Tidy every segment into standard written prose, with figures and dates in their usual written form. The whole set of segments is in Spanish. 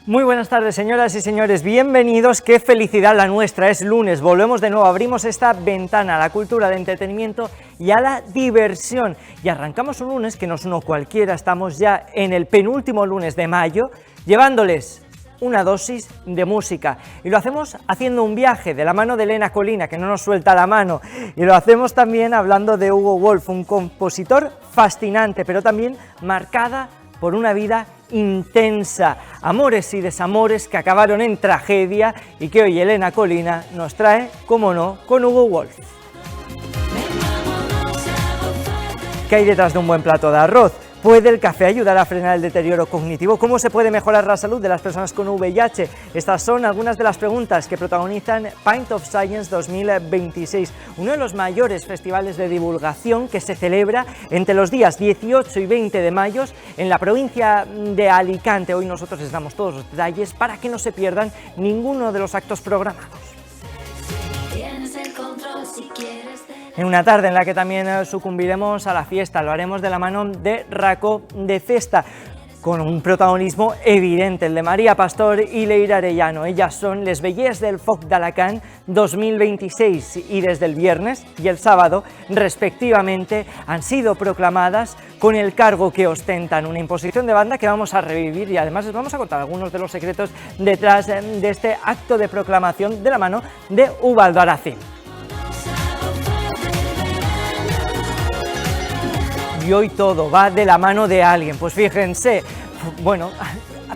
Muy buenas tardes, señoras y señores, bienvenidos, qué felicidad la nuestra, es lunes, volvemos de nuevo, abrimos esta ventana a la cultura, al entretenimiento y a la diversión, y arrancamos un lunes que no es uno cualquiera, estamos ya en el penúltimo lunes de mayo, llevándoles una dosis de música, y lo hacemos haciendo un viaje de la mano de Elena Colina, que no nos suelta la mano, y lo hacemos también hablando de Hugo Wolf, un compositor fascinante, pero también marcada por una vida intensa, amores y desamores que acabaron en tragedia y que hoy Elena Colina nos trae, como no, con Hugo Wolf. ¿Qué hay detrás de un buen plato de arroz? ¿Puede el café ayudar a frenar el deterioro cognitivo? ¿Cómo se puede mejorar la salud de las personas con VIH? Estas son algunas de las preguntas que protagonizan Pint of Science 2026, uno de los mayores festivales de divulgación que se celebra entre los días 18 y 20 de mayo en la provincia de Alicante. Hoy nosotros les damos todos los detalles para que no se pierdan ninguno de los actos programados. Tienes el control si quieres. En una tarde en la que también sucumbiremos a la fiesta, lo haremos de la mano de Racó de Festa, con un protagonismo evidente, el de María Pastor y Leire Arellano. Ellas son les Bellers del Foc d'Alacant 2026 y desde el viernes y el sábado, respectivamente, han sido proclamadas con el cargo que ostentan, una imposición de banda que vamos a revivir y además les vamos a contar algunos de los secretos detrás de este acto de proclamación de la mano de Ubaldo Aracil. Y hoy todo va de la mano de alguien, pues fíjense, bueno,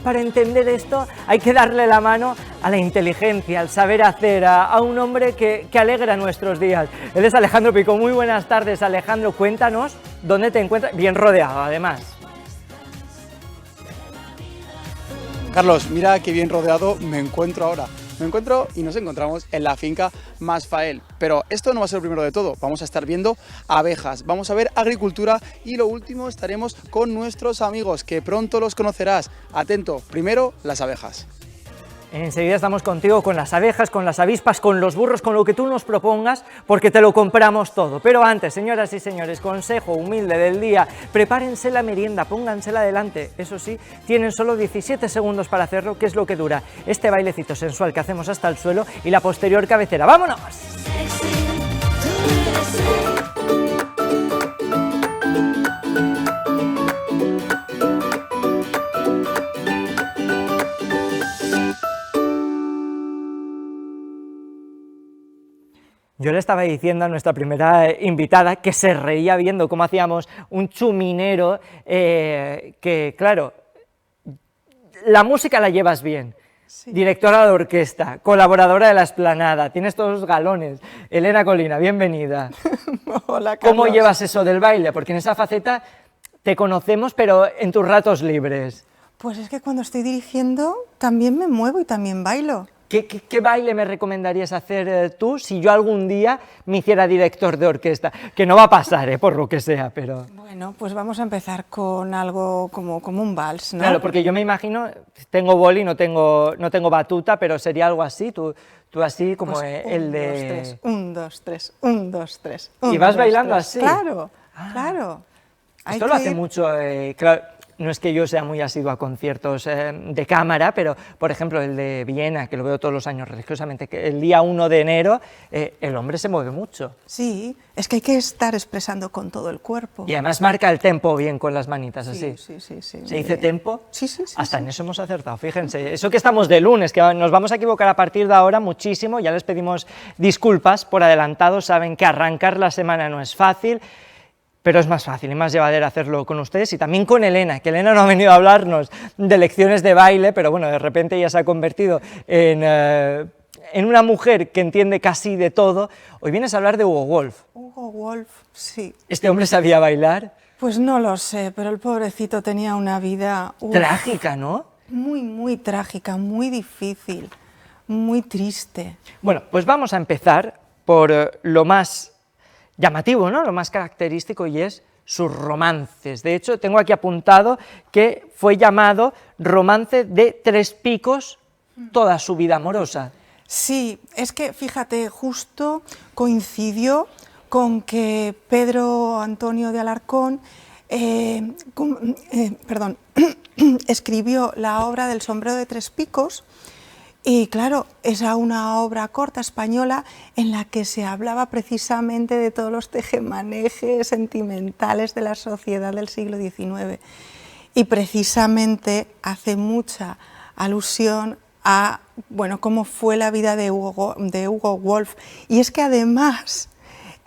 para entender esto hay que darle la mano a la inteligencia, al saber hacer, a un hombre que alegra nuestros días. Él es Alejandro Picó. Muy buenas tardes, Alejandro, cuéntanos dónde te encuentras, bien rodeado además. Carlos, mira qué bien rodeado me encuentro ahora. Me encuentro y nos encontramos en la finca Masfael, pero esto no va a ser lo primero de todo, vamos a estar viendo abejas, vamos a ver agricultura y lo último estaremos con nuestros amigos que pronto los conocerás. Atento, primero las abejas. Enseguida estamos contigo con las abejas, con las avispas, con los burros, con lo que tú nos propongas, porque te lo compramos todo. Pero antes, señoras y señores, consejo humilde del día, prepárense la merienda, póngansela delante. Eso sí, tienen solo 17 segundos para hacerlo, que es lo que dura este bailecito sensual que hacemos hasta el suelo y la posterior cabecera. ¡Vámonos! Yo le estaba diciendo a nuestra primera invitada que se reía viendo cómo hacíamos un chuminero, que claro, la música la llevas bien, sí. Directora de orquesta, colaboradora de La Esplanada, tienes todos los galones. Elena Colina, bienvenida. Hola, Carlos. ¿Cómo llevas eso del baile? Porque en esa faceta te conocemos, pero en tus ratos libres. Pues es que cuando estoy dirigiendo también me muevo y también bailo. ¿Qué baile me recomendarías hacer tú si yo algún día me hiciera director de orquesta? Que no va a pasar, por lo que sea, pero... Bueno, pues vamos a empezar con algo como un vals, ¿no? Claro, porque yo me imagino, tengo boli, no tengo batuta, pero sería algo así, tú así como pues el de... 1, 2, 3, 1, 2, 3. ¿Y vas bailando así? Claro, claro. Esto lo hace mucho, claro. No es que yo sea muy asiduo a conciertos de cámara, pero, por ejemplo, el de Viena, que lo veo todos los años religiosamente, que el día 1 de enero el hombre se mueve mucho. Sí, es que hay que estar expresando con todo el cuerpo. Y además marca el tempo bien con las manitas, así. Sí. ¿Se dice tempo? Sí. Hasta en eso hemos acertado, fíjense. Eso que estamos de lunes, que nos vamos a equivocar a partir de ahora muchísimo, ya les pedimos disculpas por adelantado, saben que arrancar la semana no es fácil, pero es más fácil y más llevadero hacerlo con ustedes y también con Elena, que Elena no ha venido a hablarnos de lecciones de baile, pero bueno, de repente ella se ha convertido en una mujer que entiende casi de todo. Hoy vienes a hablar de Hugo Wolf. Hugo Wolf, sí. ¿Este hombre sabía bailar? Pues no lo sé, pero el pobrecito tenía una vida... trágica, ¿no? Muy trágica, muy difícil, muy triste. Bueno, pues vamos a empezar por lo más llamativo, ¿no? Lo más característico, y es sus romances. De hecho, tengo aquí apuntado que fue llamado romance de 3 picos toda su vida amorosa. Sí, es que fíjate, justo coincidió con que Pedro Antonio de Alarcón escribió la obra del sombrero de tres picos. Y claro, era una obra corta española en la que se hablaba precisamente de todos los tejemanejes sentimentales de la sociedad del siglo XIX. Y precisamente hace mucha alusión a, bueno, cómo fue la vida de Hugo Wolf. Y es que además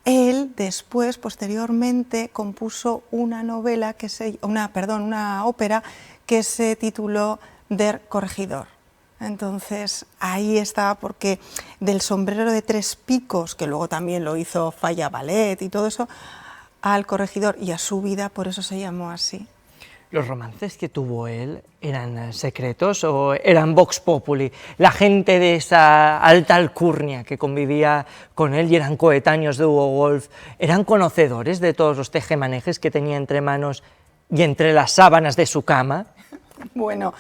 él después, posteriormente, compuso una ópera que se tituló Der Corregidor. Entonces ahí está, porque del sombrero de tres picos, que luego también lo hizo Falla Ballet y todo eso, al Corregidor y a su vida, por eso se llamó así. ¿Los romances que tuvo él eran secretos o eran vox populi? La gente de esa alta alcurnia que convivía con él y eran coetáneos de Hugo Wolf, ¿eran conocedores de todos los tejemanejes que tenía entre manos y entre las sábanas de su cama? Bueno,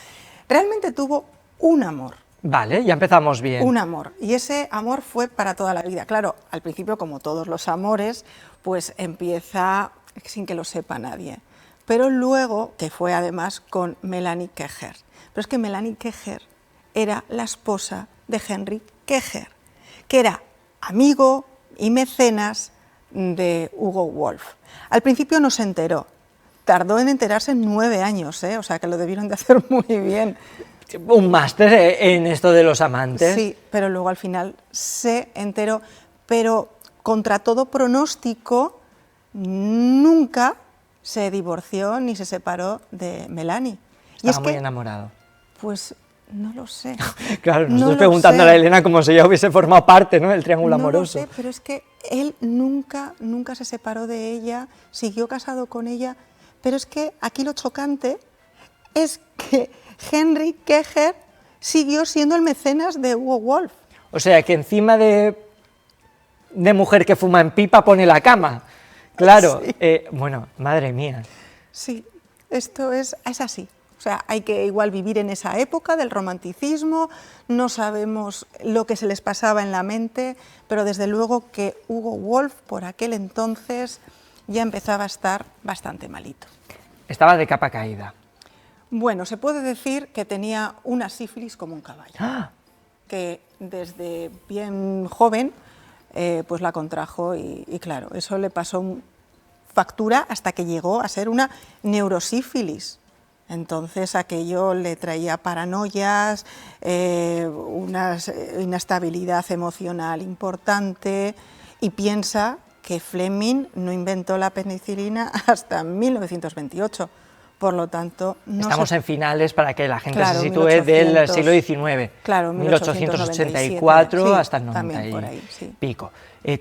realmente tuvo un amor. Vale, ya empezamos bien. Un amor, y ese amor fue para toda la vida. Claro, al principio, como todos los amores, pues empieza sin que lo sepa nadie. Pero luego, que fue además con Melanie Keger. Pero es que Melanie Keger era la esposa de Henry Keger, que era amigo y mecenas de Hugo Wolf. Al principio no se enteró, tardó en enterarse 9 años, o sea que lo debieron de hacer muy bien. Un máster en esto de los amantes. Sí, pero luego al final se enteró, pero contra todo pronóstico nunca se divorció ni se separó de Melanie. Estaba muy enamorado. Pues no lo sé. Claro, nos estoy preguntando a la Elena como si ella hubiese formado parte, ¿no?, del triángulo amoroso. No lo sé, pero es que él nunca se separó de ella, siguió casado con ella, pero es que aquí lo chocante es que Henry Keger siguió siendo el mecenas de Hugo Wolf. O sea, que encima de mujer que fuma en pipa pone la cama. Claro, sí. Bueno, madre mía. Sí, esto es así. O sea, hay que igual vivir en esa época del romanticismo, no sabemos lo que se les pasaba en la mente, pero desde luego que Hugo Wolf por aquel entonces ya empezaba a estar bastante malito. Estaba de capa caída. Bueno, se puede decir que tenía una sífilis como un caballo, que desde bien joven pues la contrajo y claro, eso le pasó factura hasta que llegó a ser una neurosífilis. Entonces aquello le traía paranoias, una inestabilidad emocional importante, y piensa que Fleming no inventó la penicilina hasta 1928. Por lo tanto, estamos en finales para que la gente se sitúe del siglo XIX, claro, 1884 sí, hasta el 90 y ahí, sí. pico.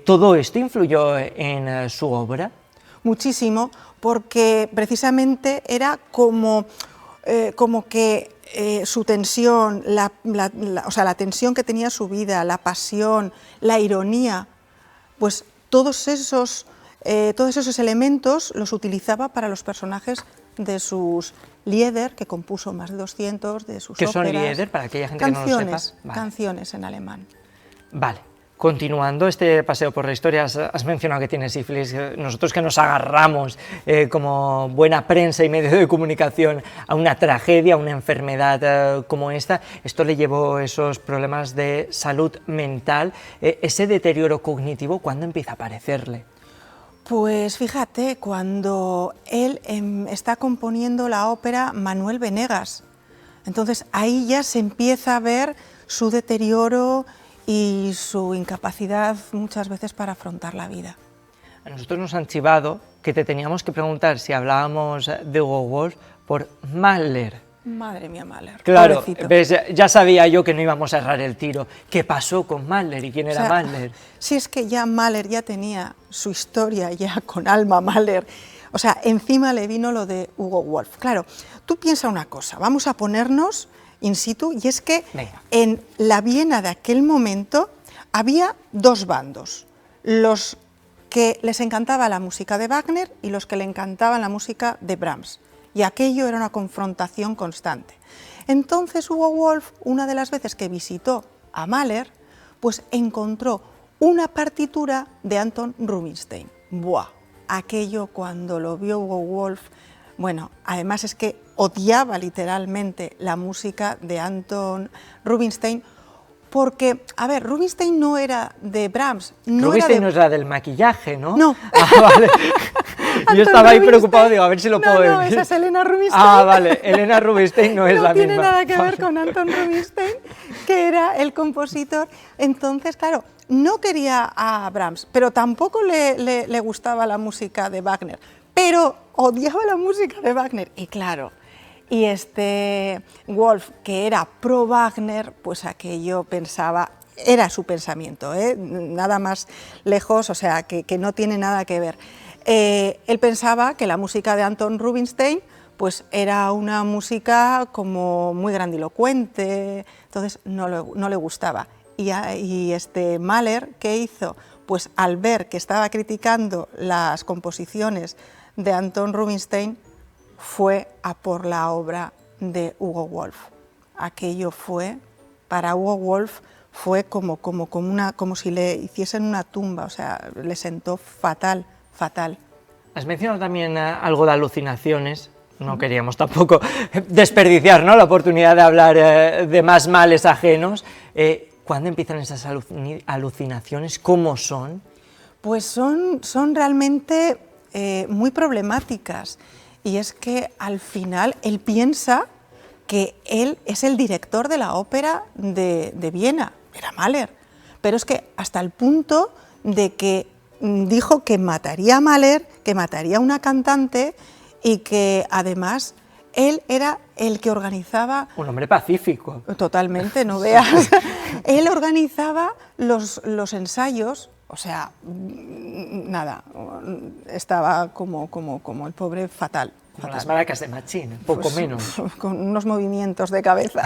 ¿Todo esto influyó en su obra? Muchísimo, porque precisamente era como que su tensión, o sea, la tensión que tenía su vida, la pasión, la ironía, pues todos esos elementos los utilizaba para los personajes de sus Lieder, que compuso más de 200, de sus óperas. ¿Qué son Lieder, para aquella gente que no lo sepa? Vale. Canciones en alemán. Vale. Continuando este paseo por la historia, has mencionado que tiene sífilis. Nosotros que nos agarramos como buena prensa y medio de comunicación a una tragedia, a una enfermedad como esta, esto le llevó esos problemas de salud mental, ese deterioro cognitivo, ¿cuándo empieza a aparecerle? Pues fíjate, cuando él está componiendo la ópera Manuel Venegas, entonces ahí ya se empieza a ver su deterioro y su incapacidad muchas veces para afrontar la vida. A nosotros nos han chivado que te teníamos que preguntar si hablábamos de Hugo Wolf por Mahler. Madre mía, Mahler. Claro, ves, ya sabía yo que no íbamos a errar el tiro. ¿Qué pasó con Mahler y quién era Mahler? Si es que ya Mahler ya tenía su historia ya con Alma Mahler, o sea, encima le vino lo de Hugo Wolf. Claro, tú piensa una cosa, vamos a ponernos in situ, y es que en la Viena de aquel momento había dos bandos, los que les encantaba la música de Wagner y los que le encantaban la música de Brahms, y aquello era una confrontación constante. Entonces Hugo Wolf, una de las veces que visitó a Mahler, pues encontró una partitura de Anton Rubinstein. ¡Buah! Aquello, cuando lo vio Hugo Wolf, Bueno, además es que odiaba literalmente la música de Anton Rubinstein, porque, a ver, Rubinstein no era de Brahms. Rubinstein no es la del maquillaje, ¿no? No. Ah, vale. Yo estaba ahí Rubinstein, preocupado, digo, a ver si lo puedo No, ver. esa es Elena Rubinstein. Ah, vale, Elena Rubinstein no es la misma. No tiene nada que ver con Anton Rubinstein, que era el compositor. Entonces, claro, no quería a Brahms, pero tampoco le gustaba la música de Wagner, pero odiaba la música de Wagner. Y claro, y este Wolf, que era pro Wagner, pues aquello pensaba, era su pensamiento, nada más lejos, o sea, que no tiene nada que ver. Él pensaba que la música de Anton Rubinstein pues era una música como muy grandilocuente, entonces no le gustaba. Y este Mahler, ¿qué hizo? Pues al ver que estaba criticando las composiciones de Anton Rubinstein, fue a por la obra de Hugo Wolf. Aquello fue, para Hugo Wolf, fue como si le hiciesen una tumba, o sea, le sentó fatal, fatal. Has mencionado también algo de alucinaciones. No queríamos tampoco desperdiciar, ¿no?, la oportunidad de hablar de más males ajenos. ¿Cuándo empiezan esas alucinaciones? ¿Cómo son? Pues son realmente muy problemáticas. Y es que al final él piensa que él es el director de la ópera de Viena, era Mahler. Pero es que hasta el punto de que dijo que mataría a Mahler, que mataría a una cantante y que además él era el que organizaba... Un hombre pacífico. Totalmente, no veas. Él organizaba los ensayos, o sea, nada, estaba como el pobre fatal. Como las maracas de Machín, poco Pues, menos. Con unos movimientos de cabeza.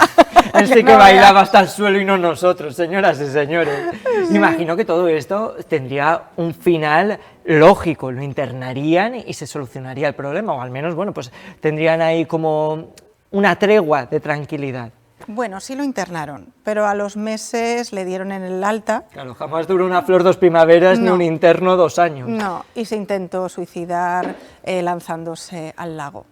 Este que bailaba hasta el suelo y no nosotros, señoras y señores. Sí. Imagino que todo esto tendría un final lógico, lo internarían y se solucionaría el problema, o al menos, bueno, pues tendrían ahí como una tregua de tranquilidad. Bueno, sí lo internaron, pero a los meses le dieron en el alta. Claro, jamás duró una flor 2 primaveras, no, ni un interno 2 años. No, y se intentó suicidar lanzándose al lago.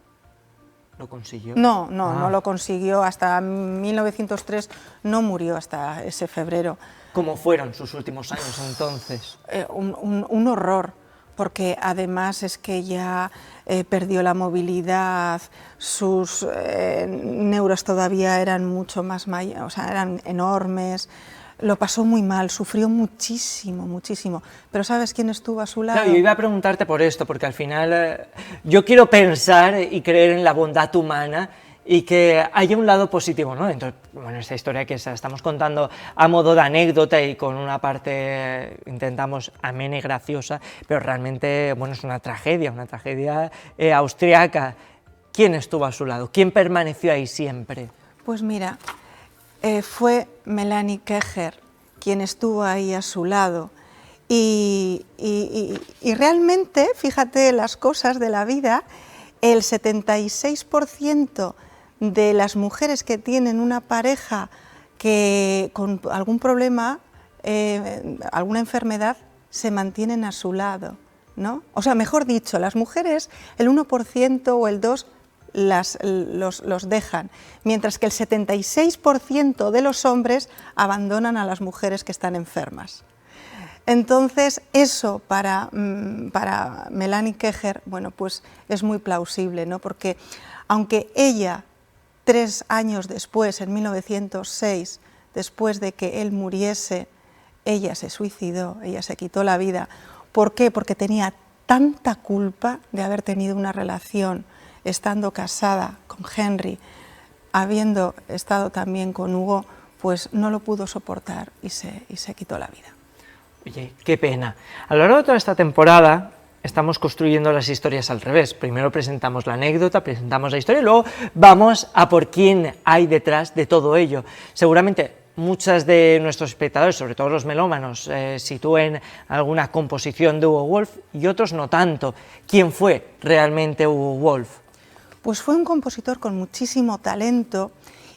¿Lo consiguió? No lo consiguió, hasta 1903 no murió, hasta ese febrero. ¿Cómo fueron sus últimos años entonces? Un horror, porque además es que ya perdió la movilidad, sus neuros todavía eran mucho más mayores, o sea, eran enormes, lo pasó muy mal, sufrió muchísimo, muchísimo. Pero ¿sabes quién estuvo a su lado? Claro, yo iba a preguntarte por esto, porque al final yo quiero pensar y creer en la bondad humana y que haya un lado positivo, ¿no? Entonces, bueno, esta historia que estamos contando a modo de anécdota y con una parte intentamos amena y graciosa, pero realmente, bueno, es una tragedia austriaca. ¿Quién estuvo a su lado? ¿Quién permaneció ahí siempre? Pues mira, fue Melanie Kecher quien estuvo ahí a su lado y realmente, fíjate las cosas de la vida, el 76% de las mujeres que tienen una pareja que con algún problema, alguna enfermedad, se mantienen a su lado, ¿no? O sea, mejor dicho, las mujeres, el 1% o el 2% los dejan, mientras que el 76% de los hombres abandonan a las mujeres que están enfermas. Entonces, eso para Melanie Kecher, bueno, pues es muy plausible, ¿no? Porque aunque ella, 3 años después, en 1906, después de que él muriese, ella se suicidó, ella se quitó la vida. ¿Por qué? Porque tenía tanta culpa de haber tenido una relación estando casada con Henry, habiendo estado también con Hugo, pues no lo pudo soportar y se quitó la vida. Oye, qué pena. A lo largo de toda esta temporada estamos construyendo las historias al revés. Primero presentamos la anécdota, presentamos la historia y luego vamos a por quién hay detrás de todo ello. Seguramente muchos de nuestros espectadores, sobre todo los melómanos, sitúen alguna composición de Hugo Wolf y otros no tanto. ¿Quién fue realmente Hugo Wolf? Pues fue un compositor con muchísimo talento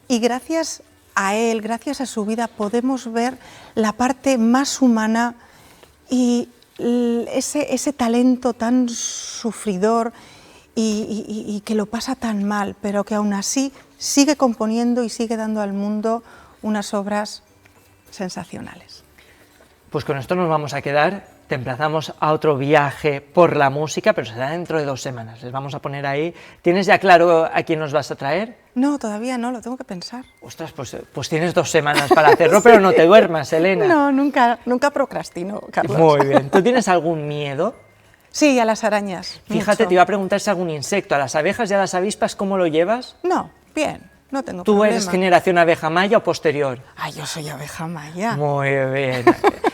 y gracias a él, gracias a su vida, podemos ver la parte más humana y ese talento tan sufridor y que lo pasa tan mal, pero que aún así sigue componiendo y sigue dando al mundo unas obras sensacionales. Pues con esto nos vamos a quedar. Te emplazamos a otro viaje por la música, pero será dentro de 2 semanas. Les vamos a poner ahí. ¿Tienes ya claro a quién nos vas a traer? No, todavía no, lo tengo que pensar. Ostras, pues tienes 2 semanas para hacerlo, pero no te duermas, Elena. No, nunca procrastino, Carlos. Muy bien. ¿Tú tienes algún miedo? Sí, a las arañas. Fíjate, mucho. te iba a preguntar si algún insecto. ¿A las abejas y a las avispas cómo lo llevas? No, bien, no tengo ¿Tú problema. eres generación abeja maya o posterior? Ay, yo soy abeja maya. Muy bien.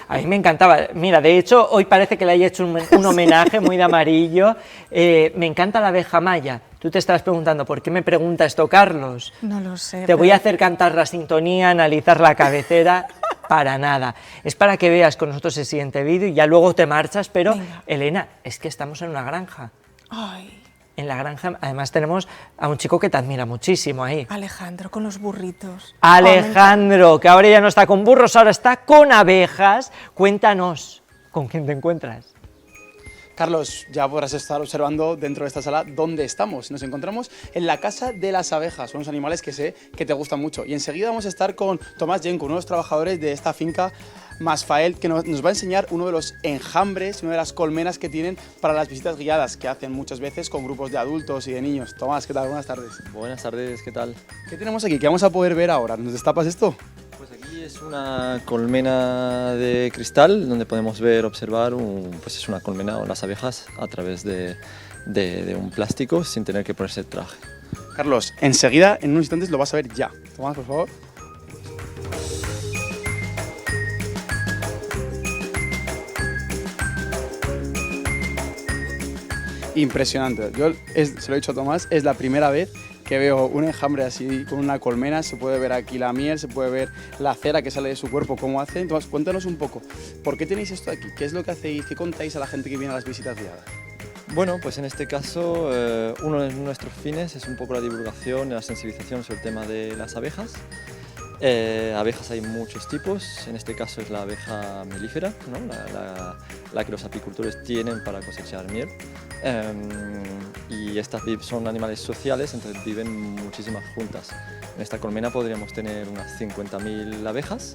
A mí me encantaba. Mira, de hecho, hoy parece que le haya hecho un homenaje muy de amarillo. Me encanta la abeja maya. Tú te estarás preguntando, ¿por qué me pregunta esto, Carlos? No lo sé. Te voy a hacer cantar la sintonía, analizar la cabecera, para nada. Es para que veas con nosotros el siguiente vídeo y ya luego te marchas, pero, Venga. Elena, es que estamos en una granja. Ay, En la granja, además, tenemos a un chico que te admira muchísimo ahí. Alejandro, con los burritos. Alejandro, que ahora ya no está con burros, ahora está con abejas. Cuéntanos, ¿con quién te encuentras? Carlos, ya podrás estar observando dentro de esta sala dónde estamos. Nos encontramos en la casa de las abejas, unos animales que sé que te gustan mucho. Y enseguida vamos a estar con Tomás Jenko, uno de los trabajadores de esta finca Masfael, que nos va a enseñar uno de los enjambres, una de las colmenas que tienen para las visitas guiadas, que hacen muchas veces con grupos de adultos y de niños. Tomás, ¿qué tal? Buenas tardes. Buenas tardes, ¿qué tal? ¿Qué tenemos aquí? ¿Qué vamos a poder ver ahora? ¿Nos destapas esto? Pues aquí es una colmena de cristal donde podemos ver, observar, pues es una colmena o las abejas a través de un plástico sin tener que ponerse el traje. Carlos, enseguida, en unos instantes, lo vas a ver ya. Tomás, por favor. Impresionante. Yo se lo he dicho a Tomás, es la primera vez que veo un enjambre así con una colmena. Se puede ver aquí la miel, se puede ver la cera que sale de su cuerpo, cómo hace. Entonces, cuéntanos un poco, ¿por qué tenéis esto aquí? ¿Qué es lo que hacéis? ¿Qué contáis a la gente que viene a las visitas guiadas? Bueno, pues en este caso uno de nuestros fines es un poco la divulgación y la sensibilización sobre el tema de las abejas. Abejas hay muchos tipos, en este caso es la abeja melífera, ¿no? la que los apicultores tienen para cosechar miel. Y estas son animales sociales, entonces viven muchísimas juntas. En esta colmena podríamos tener unas 50.000 abejas.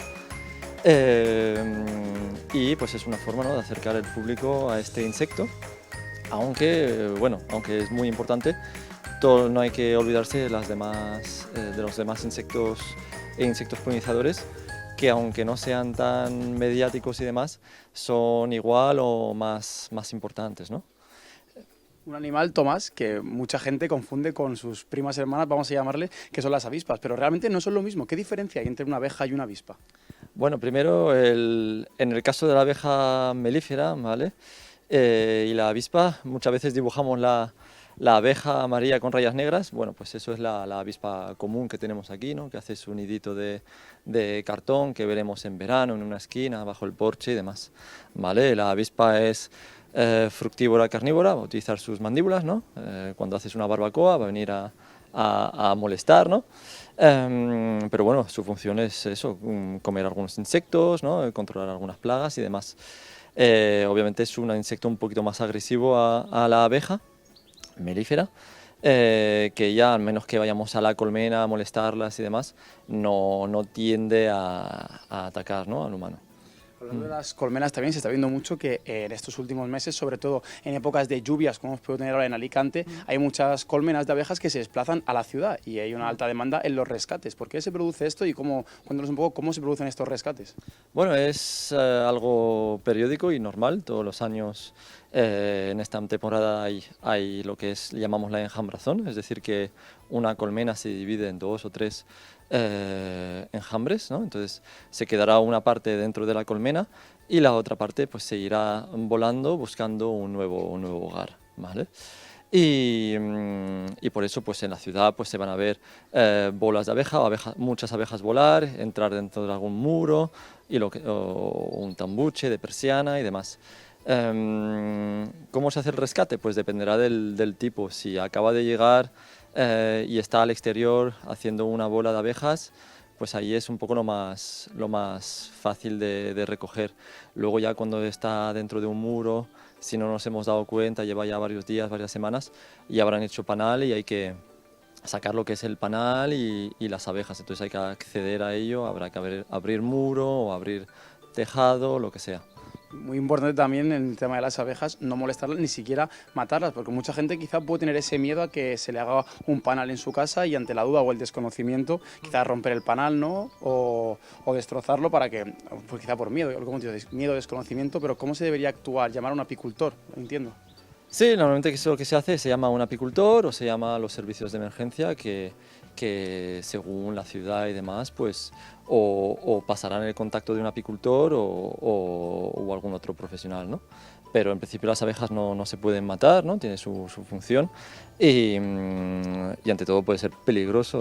Y pues es una forma, ¿no?, de acercar el público a este insecto, aunque es muy importante, no hay que olvidarse de los demás insectos polinizadores, que aunque no sean tan mediáticos y demás, son igual o más importantes, ¿no? Un animal, Tomás, que mucha gente confunde con sus primas hermanas, vamos a llamarle, que son las avispas, pero realmente no son lo mismo. ¿Qué diferencia hay entre una abeja y una avispa? Bueno, primero, en el caso de la abeja melífera, ¿vale? Y la avispa, muchas veces dibujamos la abeja amarilla con rayas negras. Bueno, pues eso es la avispa común que tenemos aquí, ¿no?, que hace su nidito de cartón que veremos en verano en una esquina, bajo el porche y demás, ¿vale? La avispa es fructívora carnívora, va a utilizar sus mandíbulas, ¿no? Cuando haces una barbacoa va a venir a molestar, ¿no? Pero bueno, su función es eso, comer algunos insectos, ¿no?, controlar algunas plagas y demás. Obviamente es un insecto un poquito más agresivo a la abeja melífera, que ya, al menos que vayamos a la colmena a molestarlas y demás, no tiende a atacar, ¿no?, al humano. Hablando de las colmenas, también se está viendo mucho que en estos últimos meses, sobre todo en épocas de lluvias, como hemos podido tener ahora en Alicante, hay muchas colmenas de abejas que se desplazan a la ciudad y hay una alta demanda en los rescates. ¿Por qué se produce esto y cuéntanos un poco cómo se producen estos rescates? Bueno, es algo periódico y normal. Todos los años en esta temporada hay lo que llamamos la enjambrazón, es decir, que una colmena se divide en 2 o 3 enjambres, ¿no? Entonces se quedará una parte dentro de la colmena y la otra parte pues se irá volando buscando un nuevo hogar, ¿vale? Y por eso pues en la ciudad pues se van a ver bolas de abeja o muchas abejas volar, entrar dentro de algún muro o un tambuche de persiana y demás. ¿Cómo se hace el rescate? Pues dependerá del tipo. Si acaba de llegar y está al exterior haciendo una bola de abejas, pues ahí es un poco lo más fácil de recoger. Luego ya cuando está dentro de un muro si no nos hemos dado cuenta, lleva ya varios días, varias semanas, y habrán hecho panal y hay que sacar lo que es el panal y las abejas. Entonces hay que acceder a ello, habrá que abrir muro o abrir tejado, lo que sea. Muy importante también en el tema de las abejas, no molestarlas ni siquiera matarlas, porque mucha gente quizá puede tener ese miedo a que se le haga un panal en su casa y ante la duda o el desconocimiento, quizá romper el panal, ¿no? O destrozarlo para que, pues quizá por miedo, como te digo, miedo, desconocimiento, pero ¿cómo se debería actuar? ¿Llamar a un apicultor? No entiendo. Sí, normalmente eso lo que se hace se llama un apicultor o se llama los servicios de emergencia que según la ciudad y demás, pues o pasarán el contacto de un apicultor o algún otro profesional, ¿no? Pero en principio las abejas no se pueden matar, ¿no? Tiene su función y ante todo puede ser peligroso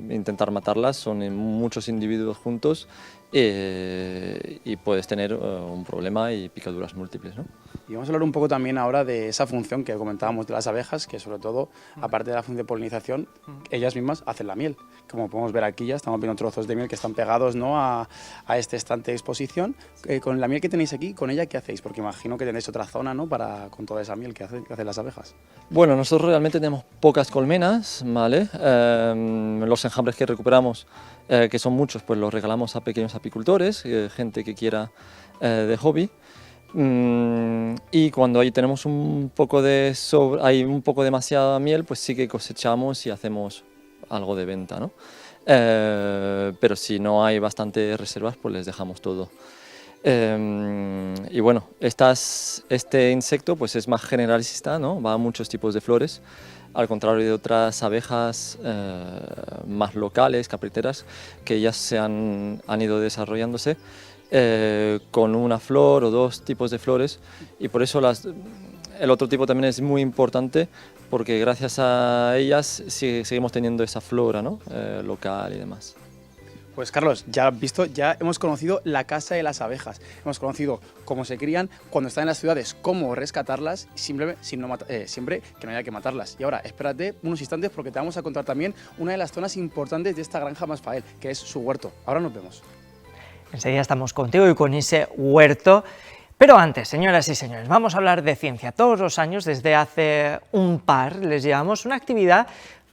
intentar matarlas, son muchos individuos juntos y puedes tener un problema y picaduras múltiples, ¿no? Y vamos a hablar un poco también ahora de esa función que comentábamos de las abejas, que sobre todo, aparte de la función de polinización, ellas mismas hacen la miel. Como podemos ver aquí ya estamos viendo trozos de miel que están pegados, ¿no?, a este estante de exposición. Con la miel que tenéis aquí, ¿con ella qué hacéis? Porque imagino que tenéis otra zona, ¿no?, con toda esa miel que hacen las abejas. Bueno, nosotros realmente tenemos pocas colmenas, ¿vale? Los enjambres que recuperamos, que son muchos, pues los regalamos a pequeños apicultores, gente que quiera de hobby. Y cuando ahí tenemos hay un poco demasiada miel, pues sí que cosechamos y hacemos algo de venta, ¿no? Pero si no hay bastantes reservas, pues les dejamos todo. Y bueno, este insecto pues es más generalista, ¿no? Va a muchos tipos de flores, al contrario de otras abejas más locales, capriteras, que ellas han ido desarrollándose con una flor o dos tipos de flores, y por eso el otro tipo también es muy importante, porque gracias a ellas seguimos teniendo esa flora, ¿no? Local y demás. Pues Carlos, ya has visto, ya hemos conocido la casa de las abejas, hemos conocido cómo se crían, cuando están en las ciudades, cómo rescatarlas, siempre que no haya que matarlas. Y ahora, espérate unos instantes porque te vamos a contar también una de las zonas importantes de esta granja Masfael, que es su huerto. Ahora nos vemos. Enseguida estamos contigo y con ese huerto. Pero antes, señoras y señores, vamos a hablar de ciencia. Todos los años, desde hace un par, les llevamos una actividad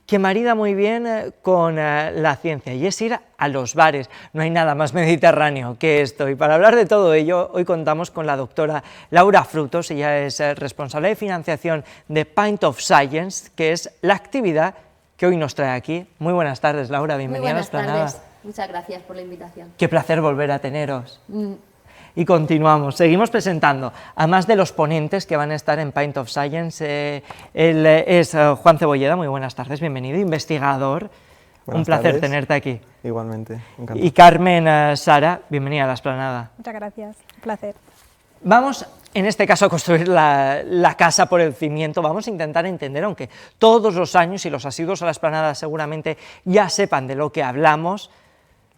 que marida muy bien con la ciencia, y es ir a los bares. No hay nada más mediterráneo que esto, y para hablar de todo ello, hoy contamos con la doctora Laura Frutos. Ella es responsable de financiación de Pint of Science, que es la actividad que hoy nos trae aquí. Muy buenas tardes, Laura, bienvenida a la Esplanada. Buenas tardes, muchas gracias por la invitación. Qué placer volver a teneros. Y continuamos, seguimos presentando a más de los ponentes que van a estar en Pint of Science. Él es Juan Cebolleda, muy buenas tardes, bienvenido, investigador. Un placer tenerte aquí. Igualmente, encantado. Y Carmen Sara, bienvenida a la Esplanada. Muchas gracias, un placer. Vamos, en este caso, a construir la casa por el cimiento. Vamos a intentar entender, aunque todos los años, y los asiduos a la Esplanada seguramente ya sepan de lo que hablamos,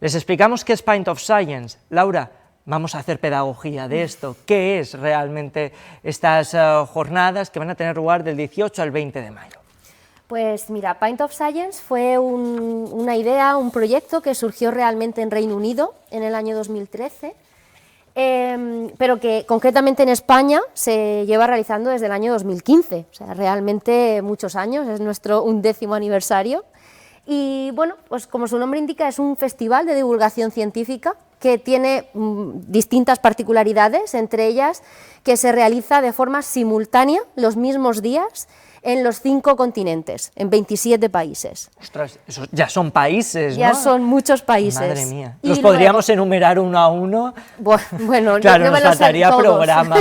les explicamos qué es Pint of Science. Laura, vamos a hacer pedagogía de esto. ¿Qué es realmente estas jornadas que van a tener lugar del 18 al 20 de mayo? Pues mira, Pint of Science fue una idea, un proyecto que surgió realmente en Reino Unido en el año 2013, pero que concretamente en España se lleva realizando desde el año 2015, o sea, realmente muchos años, es nuestro 11º aniversario. Y bueno, pues como su nombre indica, es un festival de divulgación científica que tiene distintas particularidades, entre ellas que se realiza de forma simultánea los mismos días en los 5 continentes, en 27 países. Ostras, eso ya son países, ¿no? Ya son muchos países. Madre mía. ¿Los podríamos enumerar uno a uno? Bueno, claro, no nos faltaría programa.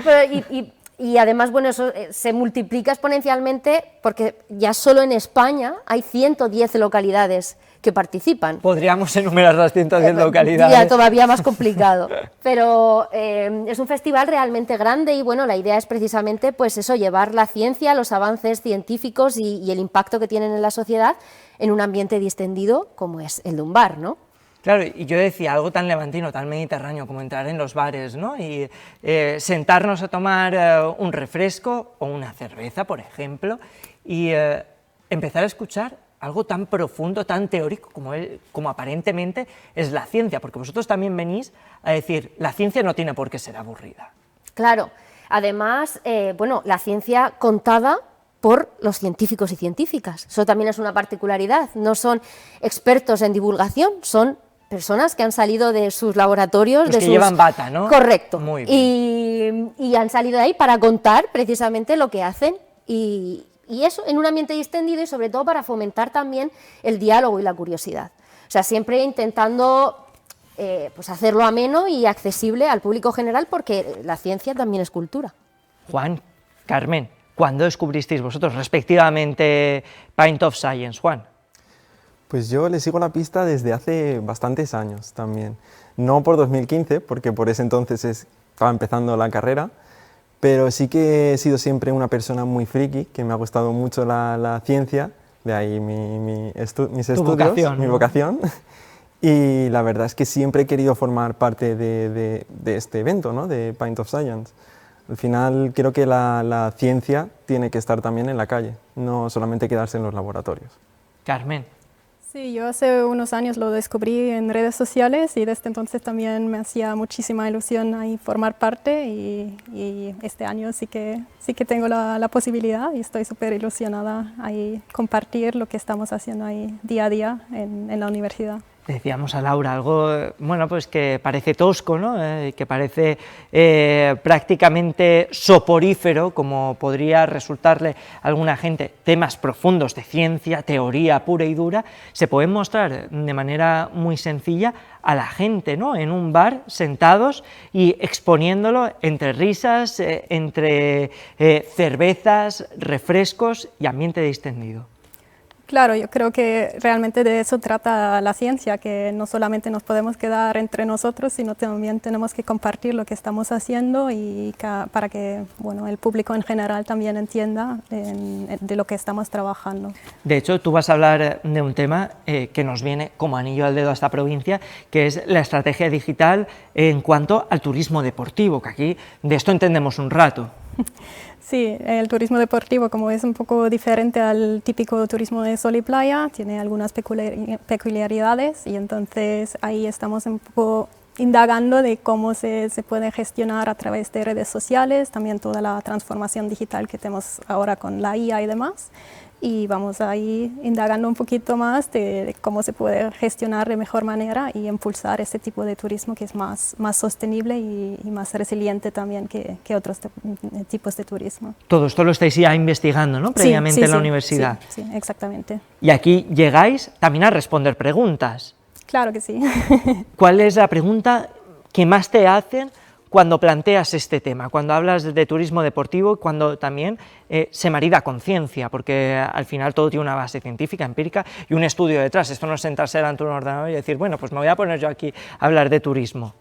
Pero, y además, bueno, eso se multiplica exponencialmente porque ya solo en España hay 110 localidades que participan. Podríamos enumerar las 110 localidades. Ya, todavía más complicado. Pero es un festival realmente grande y bueno, la idea es precisamente pues eso, llevar la ciencia, los avances científicos y el impacto que tienen en la sociedad en un ambiente distendido como es el de un bar, ¿no? Claro, y yo decía algo tan levantino, tan mediterráneo como entrar en los bares, ¿no? Y sentarnos a tomar un refresco o una cerveza, por ejemplo, y empezar a escuchar algo tan profundo, tan teórico como aparentemente es la ciencia, porque vosotros también venís a decir, la ciencia no tiene por qué ser aburrida. Claro, además, bueno, la ciencia contada por los científicos y científicas, eso también es una particularidad, no son expertos en divulgación, son personas que han salido de sus laboratorios, Los que llevan bata, ¿no? Correcto. Muy bien. Y han salido de ahí para contar precisamente lo que hacen y eso en un ambiente distendido y sobre todo para fomentar también el diálogo y la curiosidad. O sea, siempre intentando pues hacerlo ameno y accesible al público general porque la ciencia también es cultura. Juan, Carmen, ¿cuándo descubristeis vosotros respectivamente Pint of Science, Juan? Pues yo le sigo la pista desde hace bastantes años también. No por 2015, porque por ese entonces estaba empezando la carrera, pero sí que he sido siempre una persona muy friki, que me ha gustado mucho la ciencia, de ahí mis estudios, vocación, mi ¿no? vocación. Y la verdad es que siempre he querido formar parte de este evento, ¿no? De Pint of Science. Al final creo que la ciencia tiene que estar también en la calle, no solamente quedarse en los laboratorios. Carmen. Sí, yo hace unos años lo descubrí en redes sociales y desde entonces también me hacía muchísima ilusión ahí formar parte y este año sí que tengo la posibilidad y estoy súper ilusionada ahí compartir lo que estamos haciendo ahí día a día en la universidad. Decíamos a Laura algo, bueno, pues que parece tosco, ¿no? Que parece prácticamente soporífero, como podría resultarle a alguna gente, temas profundos de ciencia, teoría pura y dura, se pueden mostrar de manera muy sencilla a la gente, ¿no? En un bar, sentados y exponiéndolo entre risas, entre cervezas, refrescos y ambiente distendido. Claro, yo creo que realmente de eso trata la ciencia, que no solamente nos podemos quedar entre nosotros, sino también tenemos que compartir lo que estamos haciendo y para que bueno, el público en general también entienda de lo que estamos trabajando. De hecho, tú vas a hablar de un tema que nos viene como anillo al dedo a esta provincia, que es la estrategia digital en cuanto al turismo deportivo, que aquí de esto entendemos un rato. Sí, el turismo deportivo, como es un poco diferente al típico turismo de sol y playa, tiene algunas peculiaridades y entonces ahí estamos un poco indagando de cómo se puede gestionar a través de redes sociales, también toda la transformación digital que tenemos ahora con la IA y demás. Y vamos ahí indagando un poquito más de cómo se puede gestionar de mejor manera y impulsar este tipo de turismo que es más sostenible y más resiliente también que otros tipos de turismo. Todo esto lo estáis ya investigando, ¿no? Previamente en la universidad. Sí, exactamente. Y aquí llegáis también a responder preguntas. Claro que sí. ¿Cuál es la pregunta que más te hacen cuando planteas este tema, cuando hablas de turismo deportivo y cuando también se marida con ciencia, porque al final todo tiene una base científica, empírica y un estudio detrás? Esto no es sentarse delante de un ordenador y decir, bueno, pues me voy a poner yo aquí a hablar de turismo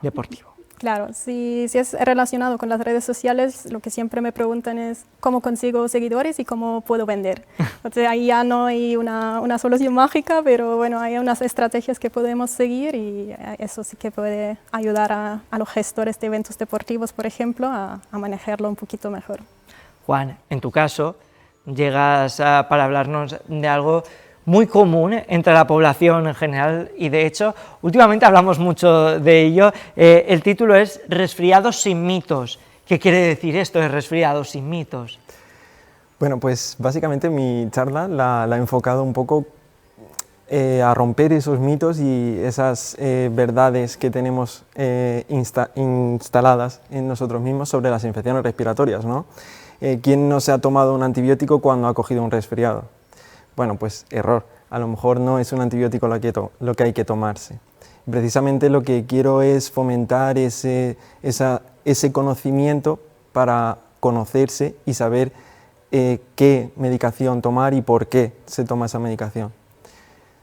deportivo. Claro, si es relacionado con las redes sociales, lo que siempre me preguntan es cómo consigo seguidores y cómo puedo vender. Entonces ahí ya no hay una solución mágica, pero bueno, hay unas estrategias que podemos seguir y eso sí que puede ayudar a los gestores de eventos deportivos, por ejemplo, a manejarlo un poquito mejor. Juan, en tu caso, llegas para hablarnos de algo muy común entre la población en general y de hecho últimamente hablamos mucho de ello. El título es Resfriados sin mitos. ¿Qué quiere decir esto de resfriados sin mitos? Bueno, pues básicamente mi charla la he enfocado un poco a romper esos mitos y esas verdades que tenemos instaladas en nosotros mismos sobre las infecciones respiratorias, ¿no? ¿Quién no se ha tomado un antibiótico cuando ha cogido un resfriado? Bueno, pues error, a lo mejor no es un antibiótico lo que hay que tomarse. Precisamente lo que quiero es fomentar ese conocimiento para conocerse y saber qué medicación tomar y por qué se toma esa medicación.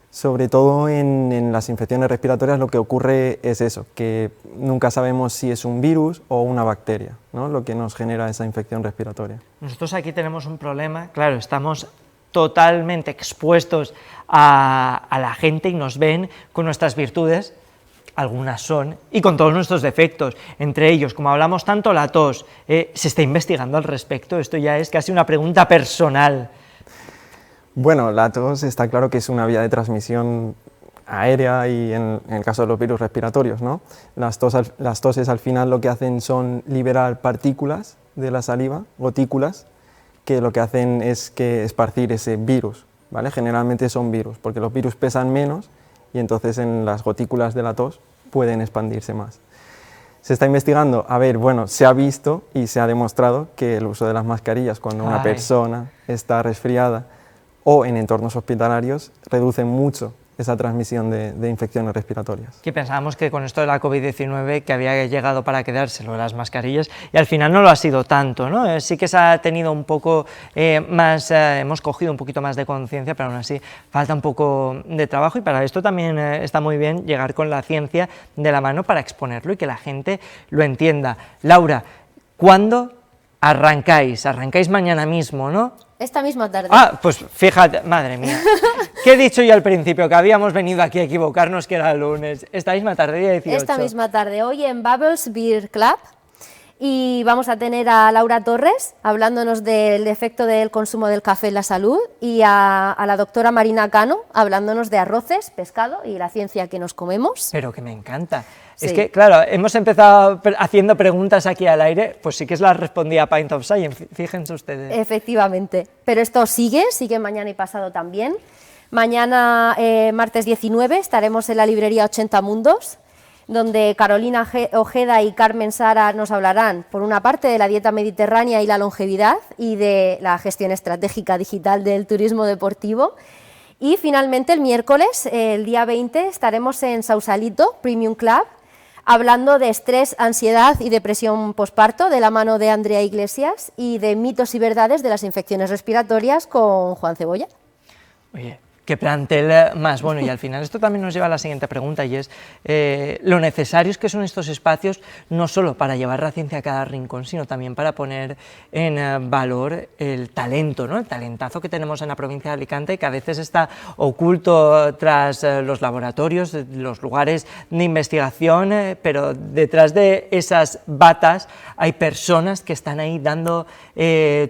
Sobre todo en las infecciones respiratorias lo que ocurre es eso, que nunca sabemos si es un virus o una bacteria, ¿no? Lo que nos genera esa infección respiratoria. Nosotros aquí tenemos un problema, claro, estamos totalmente expuestos a la gente y nos ven con nuestras virtudes, algunas son, y con todos nuestros defectos, entre ellos, como hablamos tanto, la tos. ¿Se está investigando al respecto? Esto ya es casi una pregunta personal. Bueno, la tos está claro que es una vía de transmisión aérea y en el caso de los virus respiratorios, ¿no? Las toses al final lo que hacen son liberar partículas de la saliva, gotículas, que lo que hacen es que esparcir ese virus, ¿vale? Generalmente son virus, porque los virus pesan menos y entonces en las gotículas de la tos pueden expandirse más. Se está investigando, a ver, bueno, se ha visto y se ha demostrado que el uso de las mascarillas cuando una persona está resfriada o en entornos hospitalarios reduce mucho esa transmisión de infecciones respiratorias. Que pensábamos que con esto de la COVID-19 que había llegado para quedarse lo de las mascarillas y al final no lo ha sido tanto, ¿no? Sí que se ha tenido un poco más, hemos cogido un poquito más de conciencia, pero aún así falta un poco de trabajo y para esto también está muy bien llegar con la ciencia de la mano para exponerlo y que la gente lo entienda. Laura, ¿cuándo arrancáis? Arrancáis mañana mismo, ¿no? Esta misma tarde. Ah, pues fíjate, madre mía. ¿Qué he dicho yo al principio? Que habíamos venido aquí a equivocarnos, que era el lunes. Esta misma tarde, día 18. Esta misma tarde, hoy en Bubbles Beer Club. Y vamos a tener a Laura Torres hablándonos del efecto del consumo del café en la salud y a la doctora Marina Cano hablándonos de arroces, pescado y la ciencia que nos comemos. Pero que me encanta. Sí. Es que, claro, hemos empezado haciendo preguntas aquí al aire, pues sí que las respondía Pint of Science, fíjense ustedes. Efectivamente, pero esto sigue mañana y pasado también. Mañana, martes 19, estaremos en la librería 80 Mundos, donde Carolina Ojeda y Carmen Sara nos hablarán, por una parte, de la dieta mediterránea y la longevidad y de la gestión estratégica digital del turismo deportivo. Y finalmente, el miércoles, el día 20, estaremos en Sausalito Premium Club, hablando de estrés, ansiedad y depresión posparto, de la mano de Andrea Iglesias, y de mitos y verdades de las infecciones respiratorias con Juan Cebolla. Oye, qué plantel más bueno, y al final esto también nos lleva a la siguiente pregunta, y es lo necesarios que son estos espacios, no solo para llevar la ciencia a cada rincón, sino también para poner en valor el talento, ¿no? El talentazo que tenemos en la provincia de Alicante, que a veces está oculto tras los laboratorios, los lugares de investigación, pero detrás de esas batas hay personas que están ahí dando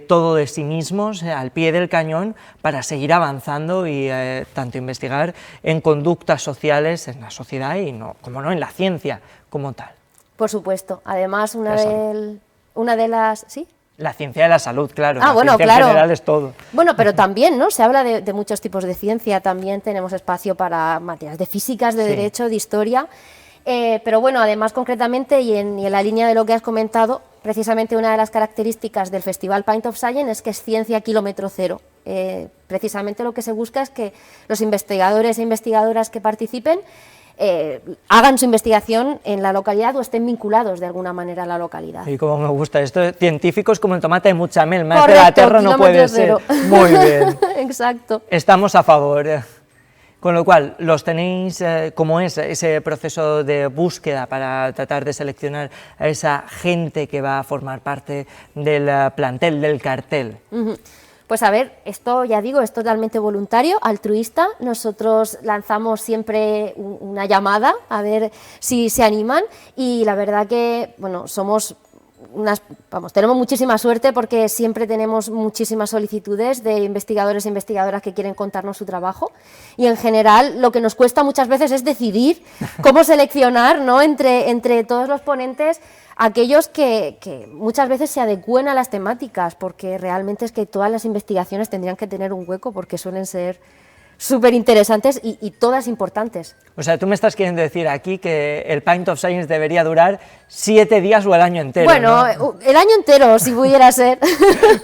todo de sí mismos, al pie del cañón, para seguir avanzando y tanto investigar en conductas sociales, en la sociedad y, como no, en la ciencia como tal. Por supuesto. Además, una de las... ¿Sí? La ciencia de la salud, claro. Ah, la bueno, ciencia claro. en general es todo. Bueno, pero también, ¿no? Se habla de muchos tipos de ciencia, también tenemos espacio para materias de físicas, de derecho, de historia. Pero bueno, además concretamente y en la línea de lo que has comentado, precisamente una de las características del Festival Pint of Science es que es ciencia kilómetro cero. Precisamente lo que se busca es que los investigadores e investigadoras que participen hagan su investigación en la localidad o estén vinculados de alguna manera a la localidad. Y como me gusta esto, científicos como el tomate de Muchamel, más Correcto, de la tierra no puede ser. Muy bien. Exacto. Estamos a favor. Con lo cual, los tenéis, ¿cómo es ese proceso de búsqueda para tratar de seleccionar a esa gente que va a formar parte del plantel, del cartel? Pues a ver, esto ya digo, es totalmente voluntario, altruista. Nosotros lanzamos siempre una llamada a ver si se animan y la verdad que, bueno, somos tenemos muchísima suerte porque siempre tenemos muchísimas solicitudes de investigadores e investigadoras que quieren contarnos su trabajo y en general lo que nos cuesta muchas veces es decidir cómo seleccionar, ¿no? entre todos los ponentes aquellos que muchas veces se adecúen a las temáticas, porque realmente es que todas las investigaciones tendrían que tener un hueco porque suelen ser súper interesantes y todas importantes. O sea, tú me estás queriendo decir aquí que el Pint of Science debería durar 7 días o el año entero, bueno, ¿no? El año entero, si pudiera ser.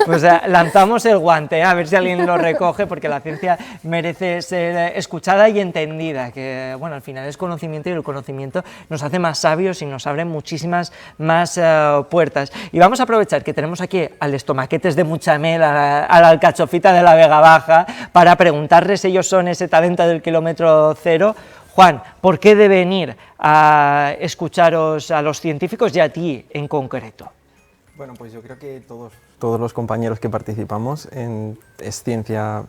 Pues lanzamos el guante, a ver si alguien lo recoge, porque la ciencia merece ser escuchada y entendida, que bueno, al final es conocimiento y el conocimiento nos hace más sabios y nos abre muchísimas más puertas. Y vamos a aprovechar que tenemos aquí al estomaquetes de Muchamel, a la alcachofita de la Vega Baja, para preguntarles, ellos son ese talento del kilómetro cero. Juan, ¿por qué deben ir a escucharos a los científicos y a ti en concreto? Bueno, pues yo creo que todos los compañeros que participamos es ciencia